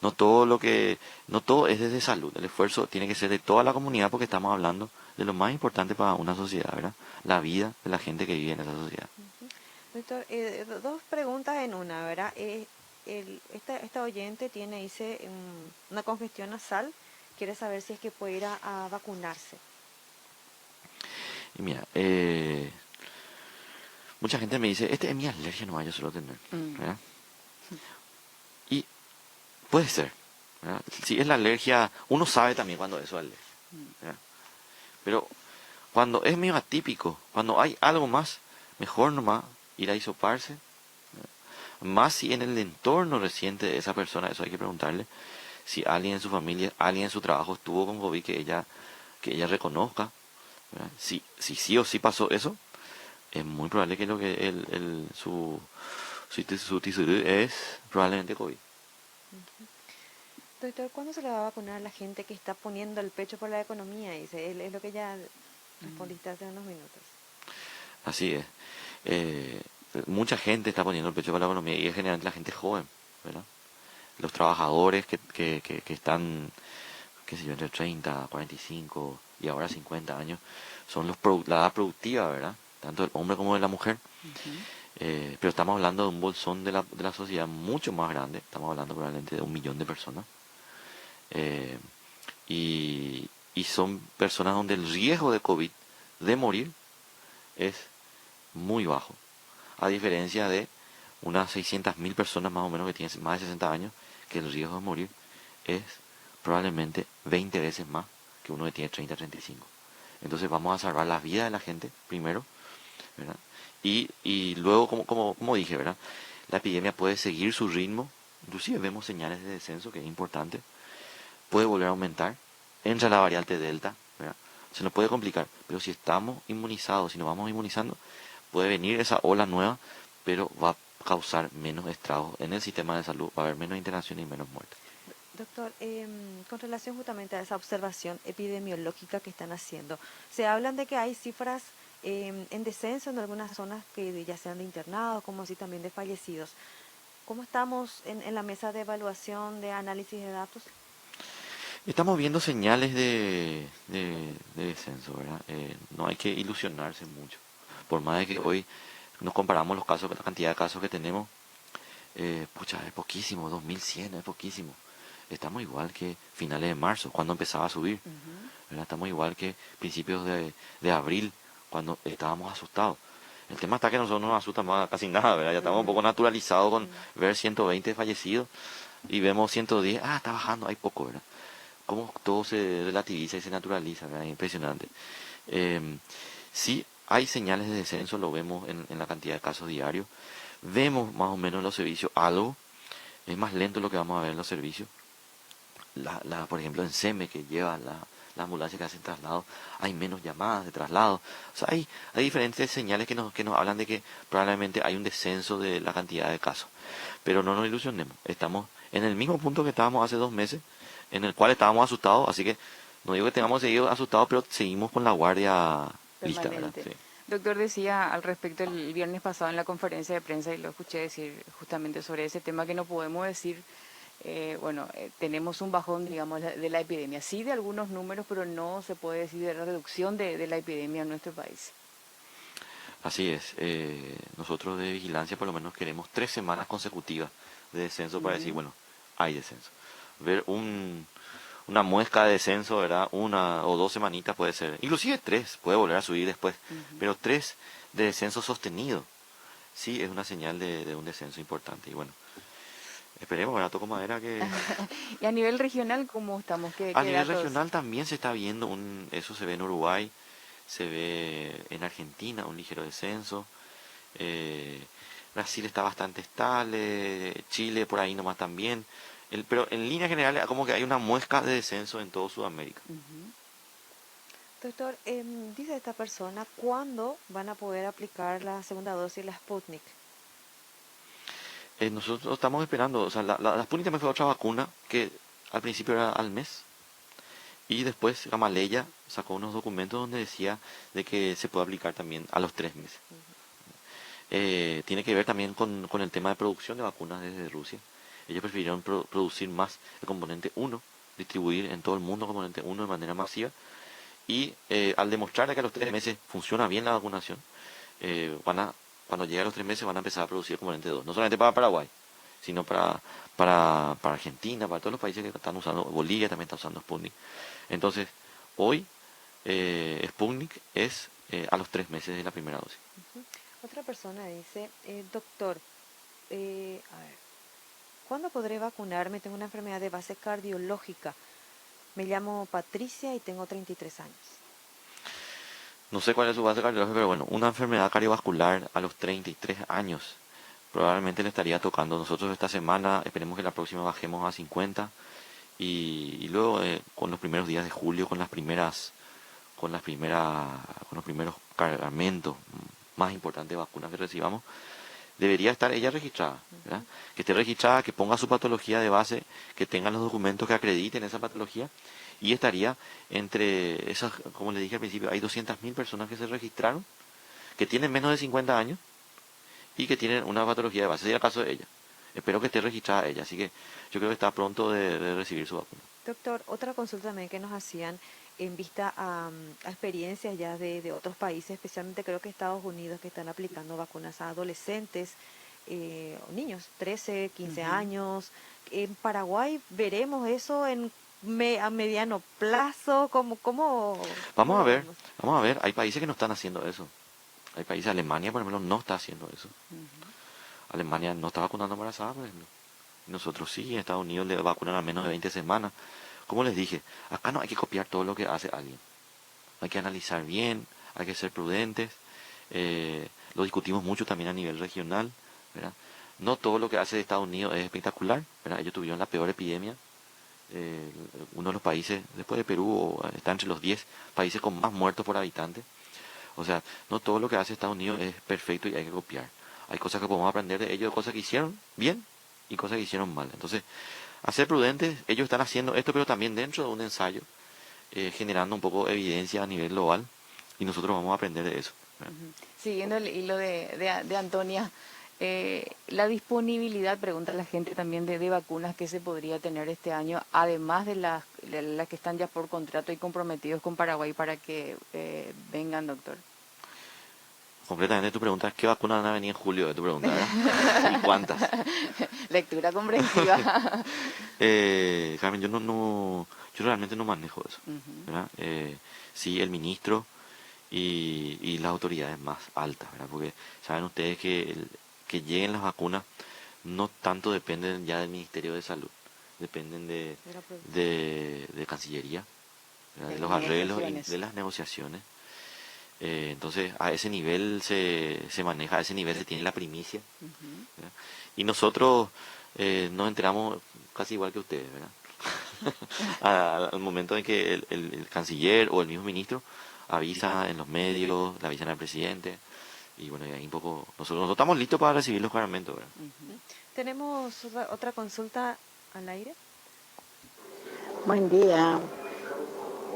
No todo es desde salud, el esfuerzo tiene que ser de toda la comunidad porque estamos hablando de lo más importante para una sociedad, ¿verdad? La vida de la gente que vive en esa sociedad. Doctor, dos preguntas en una, ¿verdad? Esta oyente dice, una congestión nasal, quiere saber si es que puede ir a vacunarse. Y mira, mucha gente me dice, es mi alergia, no yo suelo tener, ¿verdad? Y puede ser, ¿verdad? Si es la alergia, uno sabe también cuando eso es alergia, ¿verdad? Pero cuando es medio atípico, cuando hay algo más, mejor nomás ir a hisoparse, ¿verdad? Más si en el entorno reciente de esa persona, eso hay que preguntarle, si alguien en su familia, alguien en su trabajo estuvo con COVID, que ella reconozca, ¿verdad? Si sí o sí pasó eso, es muy probable que su tisuru es probablemente COVID. Doctor, ¿cuándo se le va a vacunar a la gente que está poniendo el pecho por la economía? Dice, es lo que ya respondiste hace unos minutos. Así es. Mucha gente está poniendo el pecho por la economía y es generalmente la gente joven, ¿verdad? Los trabajadores que están, qué sé yo, entre 30, 45 y ahora 50 años, son la edad productiva, ¿verdad? Tanto del hombre como de la mujer. Pero estamos hablando de un bolsón de la sociedad mucho más grande, estamos hablando probablemente de 1 millón de personas. Eh, y son personas donde el riesgo de COVID, de morir, es muy bajo. A diferencia de unas 600.000 personas más o menos que tienen más de 60 años, que el riesgo de morir es probablemente 20 veces más que uno que tiene 30, 35. Entonces vamos a salvar la vida de la gente primero, ¿verdad? Y luego, como dije, ¿verdad? La epidemia puede seguir su ritmo, inclusive vemos señales de descenso, que es importante, puede volver a aumentar, entra la variante Delta, ¿verdad? Se nos puede complicar, pero si estamos inmunizados, si nos vamos inmunizando, puede venir esa ola nueva, pero va a causar menos estragos en el sistema de salud, va a haber menos internaciones y menos muertes. Doctor, con relación justamente a esa observación epidemiológica que están haciendo, se hablan de que hay cifras en descenso en algunas zonas que ya sean de internados, como así también de fallecidos. ¿Cómo estamos en la mesa de evaluación de análisis de datos? Estamos viendo señales de descenso, ¿verdad? No hay que ilusionarse mucho. Por más de que hoy nos comparamos los casos, la cantidad de casos que tenemos, pucha, es poquísimo, 2.100 es poquísimo. Estamos igual que finales de marzo, cuando empezaba a subir, ¿verdad? Estamos igual que principios de abril, cuando estábamos asustados. El tema está que nosotros no nos asusta más casi nada, ¿verdad? Ya estamos un poco naturalizados con ver 120 fallecidos y vemos 110, está bajando, hay poco, ¿verdad? Cómo todo se relativiza y se naturaliza, ¿verdad? Es impresionante. Sí, hay señales de descenso, lo vemos en la cantidad de casos diarios. Vemos más o menos en los servicios algo, es más lento lo que vamos a ver en los servicios. Por ejemplo, en SEME, que lleva la ambulancia que hacen traslados, hay menos llamadas de traslado. O sea, hay diferentes señales que nos hablan de que probablemente hay un descenso de la cantidad de casos. Pero no nos ilusionemos, estamos en el mismo punto que estábamos hace 2 meses, en el cual estábamos asustados, así que no digo que tengamos seguido asustados, pero seguimos con la guardia lista, ¿verdad? Permanente. Sí. Doctor, decía al respecto el viernes pasado en la conferencia de prensa, y lo escuché decir justamente sobre ese tema, que no podemos decir, tenemos un bajón, digamos, de la epidemia. Sí, de algunos números, pero no se puede decir de la reducción de la epidemia en nuestro país. Así es, nosotros de vigilancia por lo menos queremos 3 semanas consecutivas de descenso para decir, bueno, hay descenso. Ver una muesca de descenso, ¿verdad? 1 o 2 semanitas puede ser, inclusive 3, puede volver a subir después, pero 3 de descenso sostenido, sí es una señal de un descenso importante. Y bueno, esperemos, ¿verdad? Toco madera que... Y a nivel regional, ¿cómo estamos? ¿Qué A nivel datos? regional también se está viendo, eso se ve en Uruguay, se ve en Argentina un ligero descenso, Brasil está bastante estable, Chile por ahí nomás también, pero en línea general como que hay una muesca de descenso en todo Sudamérica. Doctor, dice esta persona, ¿cuándo van a poder aplicar la segunda dosis, la Sputnik? Nosotros estamos esperando, o sea, la Sputnik también fue otra vacuna que al principio era al mes y después Gamaleya sacó unos documentos donde decía de que se puede aplicar también a los 3 meses. Tiene que ver también con el tema de producción de vacunas desde Rusia. Ellos prefirieron producir más el componente 1, distribuir en todo el mundo el componente 1 de manera masiva y al demostrar que a los 3 meses funciona bien la vacunación, cuando llegue a los 3 meses van a empezar a producir el componente 2, no solamente para Paraguay, sino para Argentina, para todos los países que están usando, Bolivia también está usando Sputnik. Entonces, hoy Sputnik es a los 3 meses de la primera dosis. Otra persona dice, doctor, a ver, ¿cuándo podré vacunarme? Tengo una enfermedad de base cardiológica. Me llamo Patricia y tengo 33 años. No sé cuál es su base cardiológica, pero bueno, una enfermedad cardiovascular a los 33 años probablemente le estaría tocando. Nosotros esta semana, esperemos que la próxima bajemos a 50 y luego con los primeros días de julio, con los primeros cargamentos más importantes de vacunas que recibamos, debería estar ella registrada, ¿verdad? Que esté registrada, que ponga su patología de base, que tenga los documentos que acrediten esa patología y estaría entre esas, como le dije al principio, hay 200.000 personas que se registraron, que tienen menos de 50 años y que tienen una patología de base. Sería el caso de ella. Espero que esté registrada ella, así que yo creo que está pronto de recibir su vacuna. Doctor, otra consulta también que nos hacían en vista a experiencias ya de otros países, especialmente creo que Estados Unidos, que están aplicando vacunas a adolescentes o niños, 13, 15 Ujú. años. En Paraguay veremos eso a mediano plazo, ¿cómo Vamos a lo ver, vemos? vamos a ver, hay países que no están haciendo eso. Hay países, Alemania, por ejemplo, no está haciendo eso. Alemania no está vacunando embarazadas, por ejemplo. Nosotros sí, en Estados Unidos le vacunan a menos de 20 semanas. Como les dije, acá no hay que copiar todo lo que hace alguien. Hay que analizar bien, hay que ser prudentes. Lo discutimos mucho también a nivel regional, ¿verdad? No todo lo que hace Estados Unidos es espectacular, ¿verdad? Ellos tuvieron la peor epidemia. eh, Uno de los países, después de Perú, está entre los 10 países con más muertos por habitante. O sea, no todo lo que hace Estados Unidos es perfecto y hay que copiar. Hay cosas que podemos aprender de ellos, cosas que hicieron bien y cosas que hicieron mal. Entonces, a ser prudentes, ellos están haciendo esto, pero también dentro de un ensayo, generando un poco de evidencia a nivel global y nosotros vamos a aprender de eso. ¿Verdad? Ujú. Siguiendo el hilo de Antonia, la disponibilidad, pregunta la gente también de vacunas que se podría tener este año, además de las que están ya por contrato y comprometidos con Paraguay para que vengan, doctor. Completamente tu pregunta es qué vacunas van a venir en julio de tu pregunta, ¿verdad? ¿Y cuántas? Lectura comprensiva. Carmen, yo realmente no manejo eso, Ujú. ¿verdad? Sí, el ministro y las autoridades más altas, ¿verdad? Porque saben ustedes que que lleguen las vacunas no tanto dependen ya del Ministerio de Salud, dependen De la producción. de Cancillería, ¿verdad? De De las los arreglos y negociaciones. de las negociaciones. Entonces, a ese nivel se maneja, a ese nivel se tiene la primicia, Ujú. ¿verdad? Y nosotros nos enteramos casi igual que ustedes, ¿verdad? Al momento en que el canciller o el mismo ministro avisa en los medios, le avisan al presidente, y bueno, y ahí un poco, nosotros estamos listos para recibir los cargamentos, ¿verdad? Ujú. ¿Tenemos otra consulta al aire? Buen día.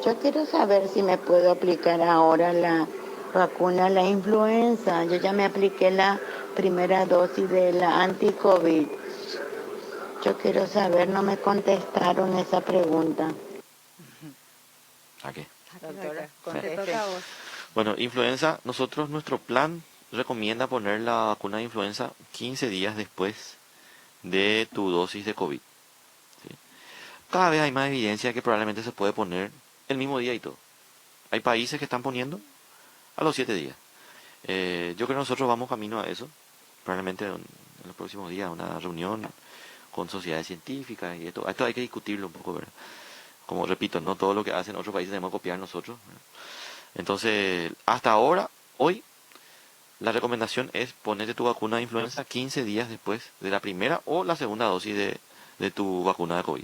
Yo quiero saber si me puedo aplicar ahora la vacuna a la influenza. Yo ya me apliqué la primera dosis de la anti-COVID. Yo quiero saber, no me contestaron esa pregunta. ¿A qué? ¿A qué, Doctora, doctor? Te conteste. toca a vos. Bueno, influenza, nosotros nuestro plan recomienda poner la vacuna de influenza 15 días después de tu dosis de COVID. ¿Sí? Cada vez hay más evidencia de que probablemente se puede poner el mismo día y todo. Hay países que están poniendo a los 7 días. Yo creo que nosotros vamos camino a eso. Probablemente en los próximos días una reunión con sociedades científicas y esto hay que discutirlo un poco, ¿verdad? Como repito, no todo lo que hacen otros países tenemos que copiar nosotros, ¿verdad? Entonces, hasta ahora, hoy, la recomendación es ponerte tu vacuna de influenza 15 días después de la primera o la segunda dosis de tu vacuna de COVID.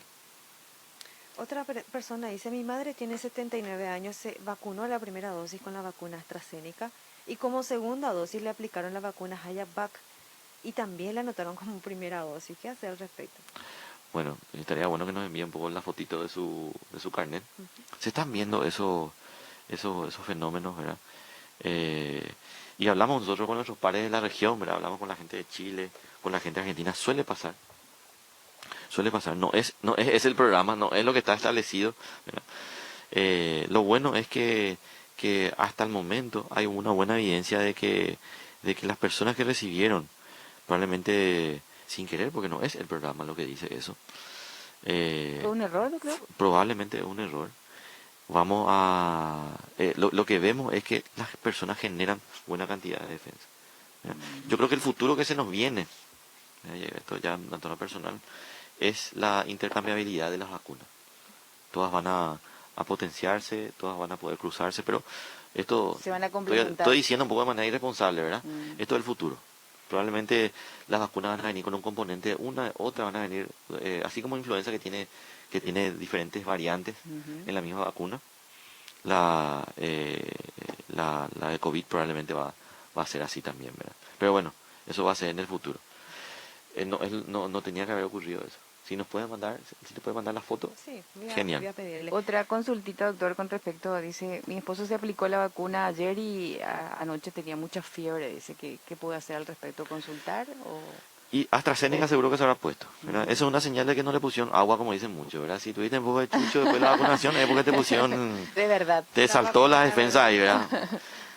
Otra persona dice, mi madre tiene 79 años, se vacunó la primera dosis con la vacuna AstraZeneca y como segunda dosis le aplicaron la vacuna Hayavac y también la anotaron como primera dosis. ¿Qué hacer al respecto? Bueno, estaría bueno que nos envíe un poco la fotito de su carnet. Se están viendo esos fenómenos, ¿verdad? Eh, y hablamos nosotros con nuestros pares de la región, ¿verdad? Hablamos con la gente de Chile, con la gente de Argentina. Suele pasar. No es el programa, no es lo que está establecido, ¿verdad? Lo bueno es que hasta el momento hay una buena evidencia de que las personas que recibieron, probablemente sin querer, porque no es el programa lo que dice eso, ¿Fue eh, un error, doctor? probablemente es un error. Lo que vemos es que las personas generan buena cantidad de defensa. ¿Ya? Yo creo que el futuro que se nos viene, esto ya en tono personal, es la intercambiabilidad de las vacunas. Todas van a potenciarse, todas van a poder cruzarse, pero esto Se van a estoy complementar. diciendo un poco de manera irresponsable, ¿verdad? Mm. Esto es el futuro. Probablemente las vacunas van a venir con un componente, otra van a venir, así como influenza que tiene diferentes variantes Ujú. en la misma vacuna, la, eh, la de COVID probablemente va a ser así también, ¿verdad? Pero bueno, eso va a ser en el futuro. No tenía que haber ocurrido eso. Si nos puede mandar la foto, Sí, genial. voy a pedirle. Otra consultita, doctor, con respecto, dice, mi esposo se aplicó la vacuna ayer y anoche tenía mucha fiebre, dice, ¿qué puede hacer al respecto? ¿Consultar o...? Y AstraZeneca seguro que se habrá puesto, ¿verdad? Eso es una señal de que no le pusieron agua, como dicen muchos, ¿verdad? Si tuviste un poco de chucho después de la vacunación es porque te pusieron... De verdad. Te saltó las defensas ahí, ¿verdad?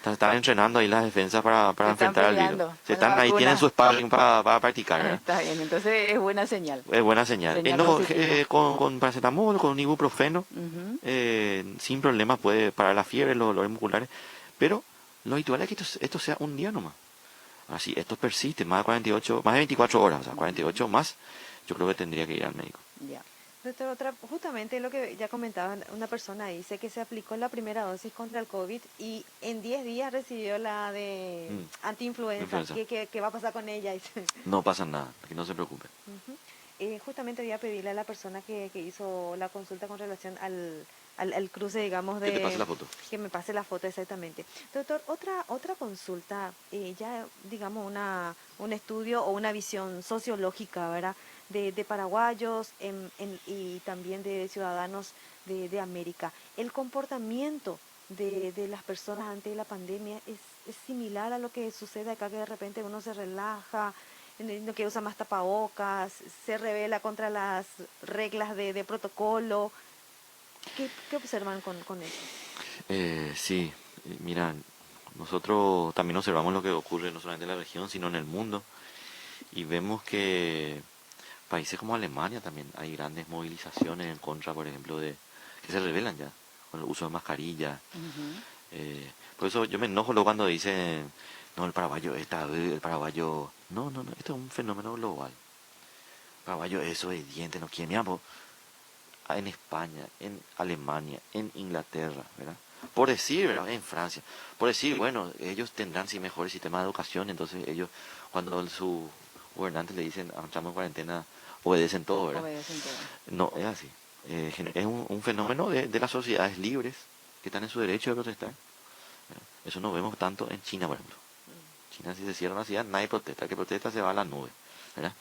Están entrenando ahí las defensas para Se están enfrentar al virus. peleando Se con la están, ahí vacuna. tienen su sparring para practicar, ¿verdad? Está bien, entonces es buena señal. Es buena señal. Señal No, positiva. con paracetamol, con ibuprofeno, Ujú. sin problema puede parar la fiebre, los dolores musculares, pero lo habitual es que esto sea un día nomás. Así, esto persiste más de 48, más de 24 horas, o sea, 48 más, yo creo que tendría que ir al médico. Ya. Doctor, justamente lo que ya comentaba, una persona dice que se aplicó la primera dosis contra el COVID y en 10 días recibió la de antiinfluenza. Influenza. ¿Qué va a pasar con ella? No pasa nada, que no se preocupe. Ujú. Justamente voy a pedirle a la persona que hizo la consulta con relación al cruce, digamos, Que te pase la foto. que me pase la foto exactamente. Doctor, otra consulta, ya digamos un estudio o una visión sociológica, ¿verdad? De paraguayos y también de ciudadanos de América. El comportamiento de las personas ante la pandemia es similar a lo que sucede acá, que de repente uno se relaja, no que usa más tapabocas, se rebela contra las reglas de protocolo. ¿Qué observan con eso? Sí, mira, nosotros también observamos lo que ocurre no solamente en la región, sino en el mundo, y vemos que países como Alemania también hay grandes movilizaciones en contra, por ejemplo, de que se rebelan ya con el uso de mascarillas. Por eso yo me enojo luego cuando dicen, no, el paraguayo, no, esto es un fenómeno global. El paraguayo es desobediente, no quiere, mira, en España, en Alemania, en Inglaterra, ¿verdad? Por decir, ¿verdad? En Francia, por decir, bueno, ellos tendrán sí mejores sistemas de educación, entonces ellos, cuando su gobernante le dicen, estamos en cuarentena, obedecen todo, ¿verdad? Obedecen todo. No, es así. Es un fenómeno de las sociedades libres que están en su derecho de protestar. ¿Verdad? Eso no vemos tanto en China, por ejemplo. China, si se cierra una ciudad, nadie protesta. El que protesta se va a la nube, ¿verdad?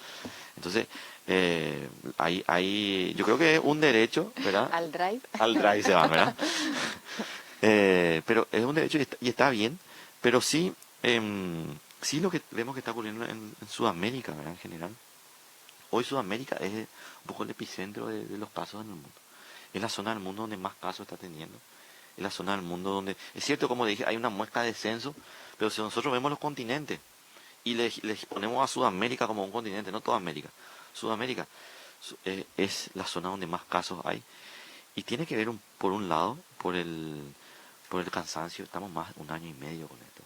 Entonces, yo creo que es un derecho, ¿verdad? Al drive. Al drive se va, ¿verdad? Pero es un derecho y está bien, pero sí, sí lo que vemos que está ocurriendo en Sudamérica, ¿verdad? En general. Hoy Sudamérica es un poco el epicentro de los casos en el mundo. Es la zona del mundo donde más casos está teniendo. Es la zona del mundo donde, es cierto, como dije, hay una muesca de descenso, pero si nosotros vemos los continentes y le ponemos a Sudamérica como un continente, no toda América, Sudamérica es la zona donde más casos hay. Y tiene que ver, por un lado, por el cansancio. Estamos más de un año y medio con esto,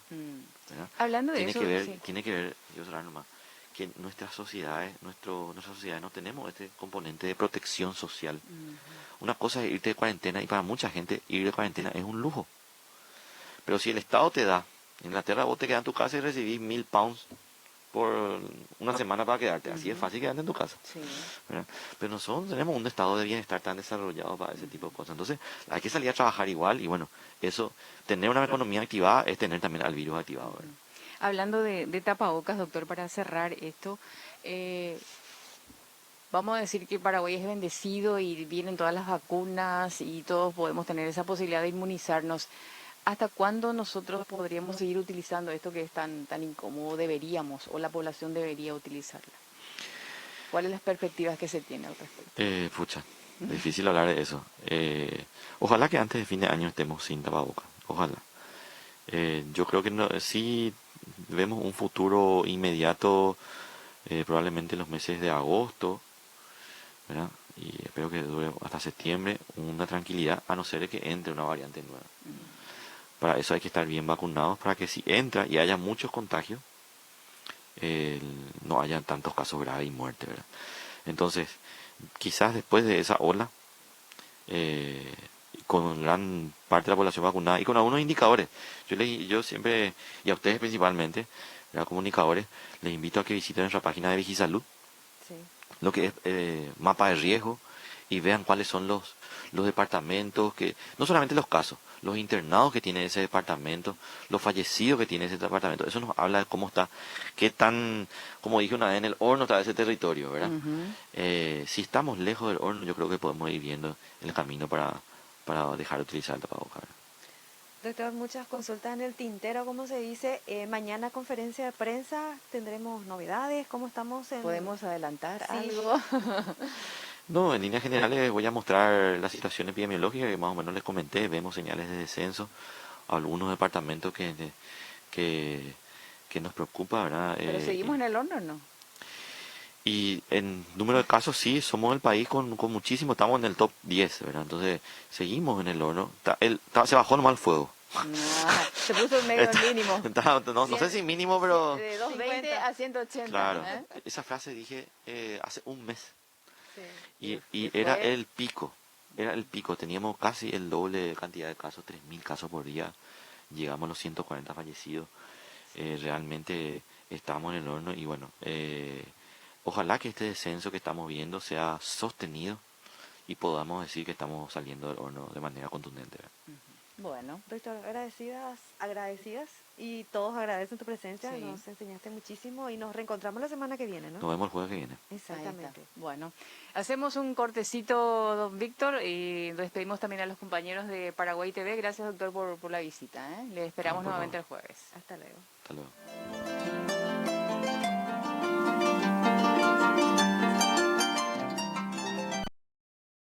¿verdad? Hablando de Tiene eso, que ver, sí. tiene que ver, yo cerrar nomás, que nuestras sociedades no tenemos este componente de protección social. Una cosa es irte de cuarentena, y para mucha gente ir de cuarentena es un lujo. Pero si el Estado te da, en Inglaterra vos te quedas en tu casa y recibís 1.000 pounds por una semana para quedarte. Así es fácil quedarte en tu casa, Sí. ¿verdad? Pero nosotros tenemos un estado de bienestar tan desarrollado para ese tipo de cosas. Entonces hay que salir a trabajar igual, y bueno, eso, tener una economía activada es tener también al virus activado, ¿verdad? Hablando de tapabocas, doctor, para cerrar esto, vamos a decir que Paraguay es bendecido y vienen todas las vacunas y todos podemos tener esa posibilidad de inmunizarnos. ¿Hasta cuándo nosotros podríamos seguir utilizando esto que es tan incómodo? ¿Deberíamos o la población debería utilizarla? ¿Cuáles las perspectivas que se tienen al respecto? Pucha, difícil hablar de eso. Ojalá que antes de fin de año estemos sin tapabocas. Ojalá. Yo creo que sí vemos un futuro inmediato, probablemente en los meses de agosto, ¿verdad? Y espero que dure hasta septiembre, una tranquilidad, a no ser que entre una variante nueva. Para eso hay que estar bien vacunados, para que si entra y haya muchos contagios, no haya tantos casos graves y muertes, ¿verdad? Entonces, quizás después de esa ola, con gran parte de la población vacunada y con algunos indicadores, yo siempre, y a ustedes principalmente, ¿verdad? Como indicadores, les invito a que visiten nuestra página de Vigisalud, Sí. lo que es mapa de riesgo, y vean cuáles son los departamentos, que no solamente los casos, los internados que tiene ese departamento, los fallecidos que tiene ese departamento. Eso nos habla de cómo está, qué tan, como dije una vez, en el horno está ese territorio, ¿verdad? Si estamos lejos del horno, yo creo que podemos ir viendo el camino para dejar de utilizar el tapabocas, ¿verdad? Doctor, muchas consultas en el tintero, como se dice. Mañana conferencia de prensa, tendremos novedades. ¿Cómo estamos en...? ¿Podemos adelantar Sí. algo? No, en líneas generales voy a mostrar la situación epidemiológica que más o menos les comenté. Vemos señales de descenso, algunos departamentos que, que nos preocupa, ¿verdad? Pero seguimos en el horno, ¿o no? Y en número de casos sí, somos el país con muchísimo, estamos en el top 10, ¿verdad? Entonces seguimos en el horno. Se bajó nomás el fuego. Se puso medio mínimo. No sé si mínimo, pero... De 220 a 180. Claro, ¿eh? esa frase dije hace un mes. Sí. Y fue- era el pico, teníamos casi el doble de cantidad de casos, 3.000 casos por día, llegamos a los 140 fallecidos, realmente estamos en el horno y bueno, ojalá que este descenso que estamos viendo sea sostenido y podamos decir que estamos saliendo del horno de manera contundente. ¿Verdad? Bueno, Doctor, agradecidas y todos agradecen tu presencia. Sí. Nos enseñaste muchísimo y nos reencontramos la semana que viene, ¿no? Nos vemos el jueves que viene. ahí está. Exactamente. Bueno, hacemos un cortecito, don Víctor, y despedimos también a los compañeros de Paraguay TV. Gracias, doctor, por la visita. ¿eh? Le esperamos No, por nuevamente favor. el jueves. Hasta luego. Hasta luego.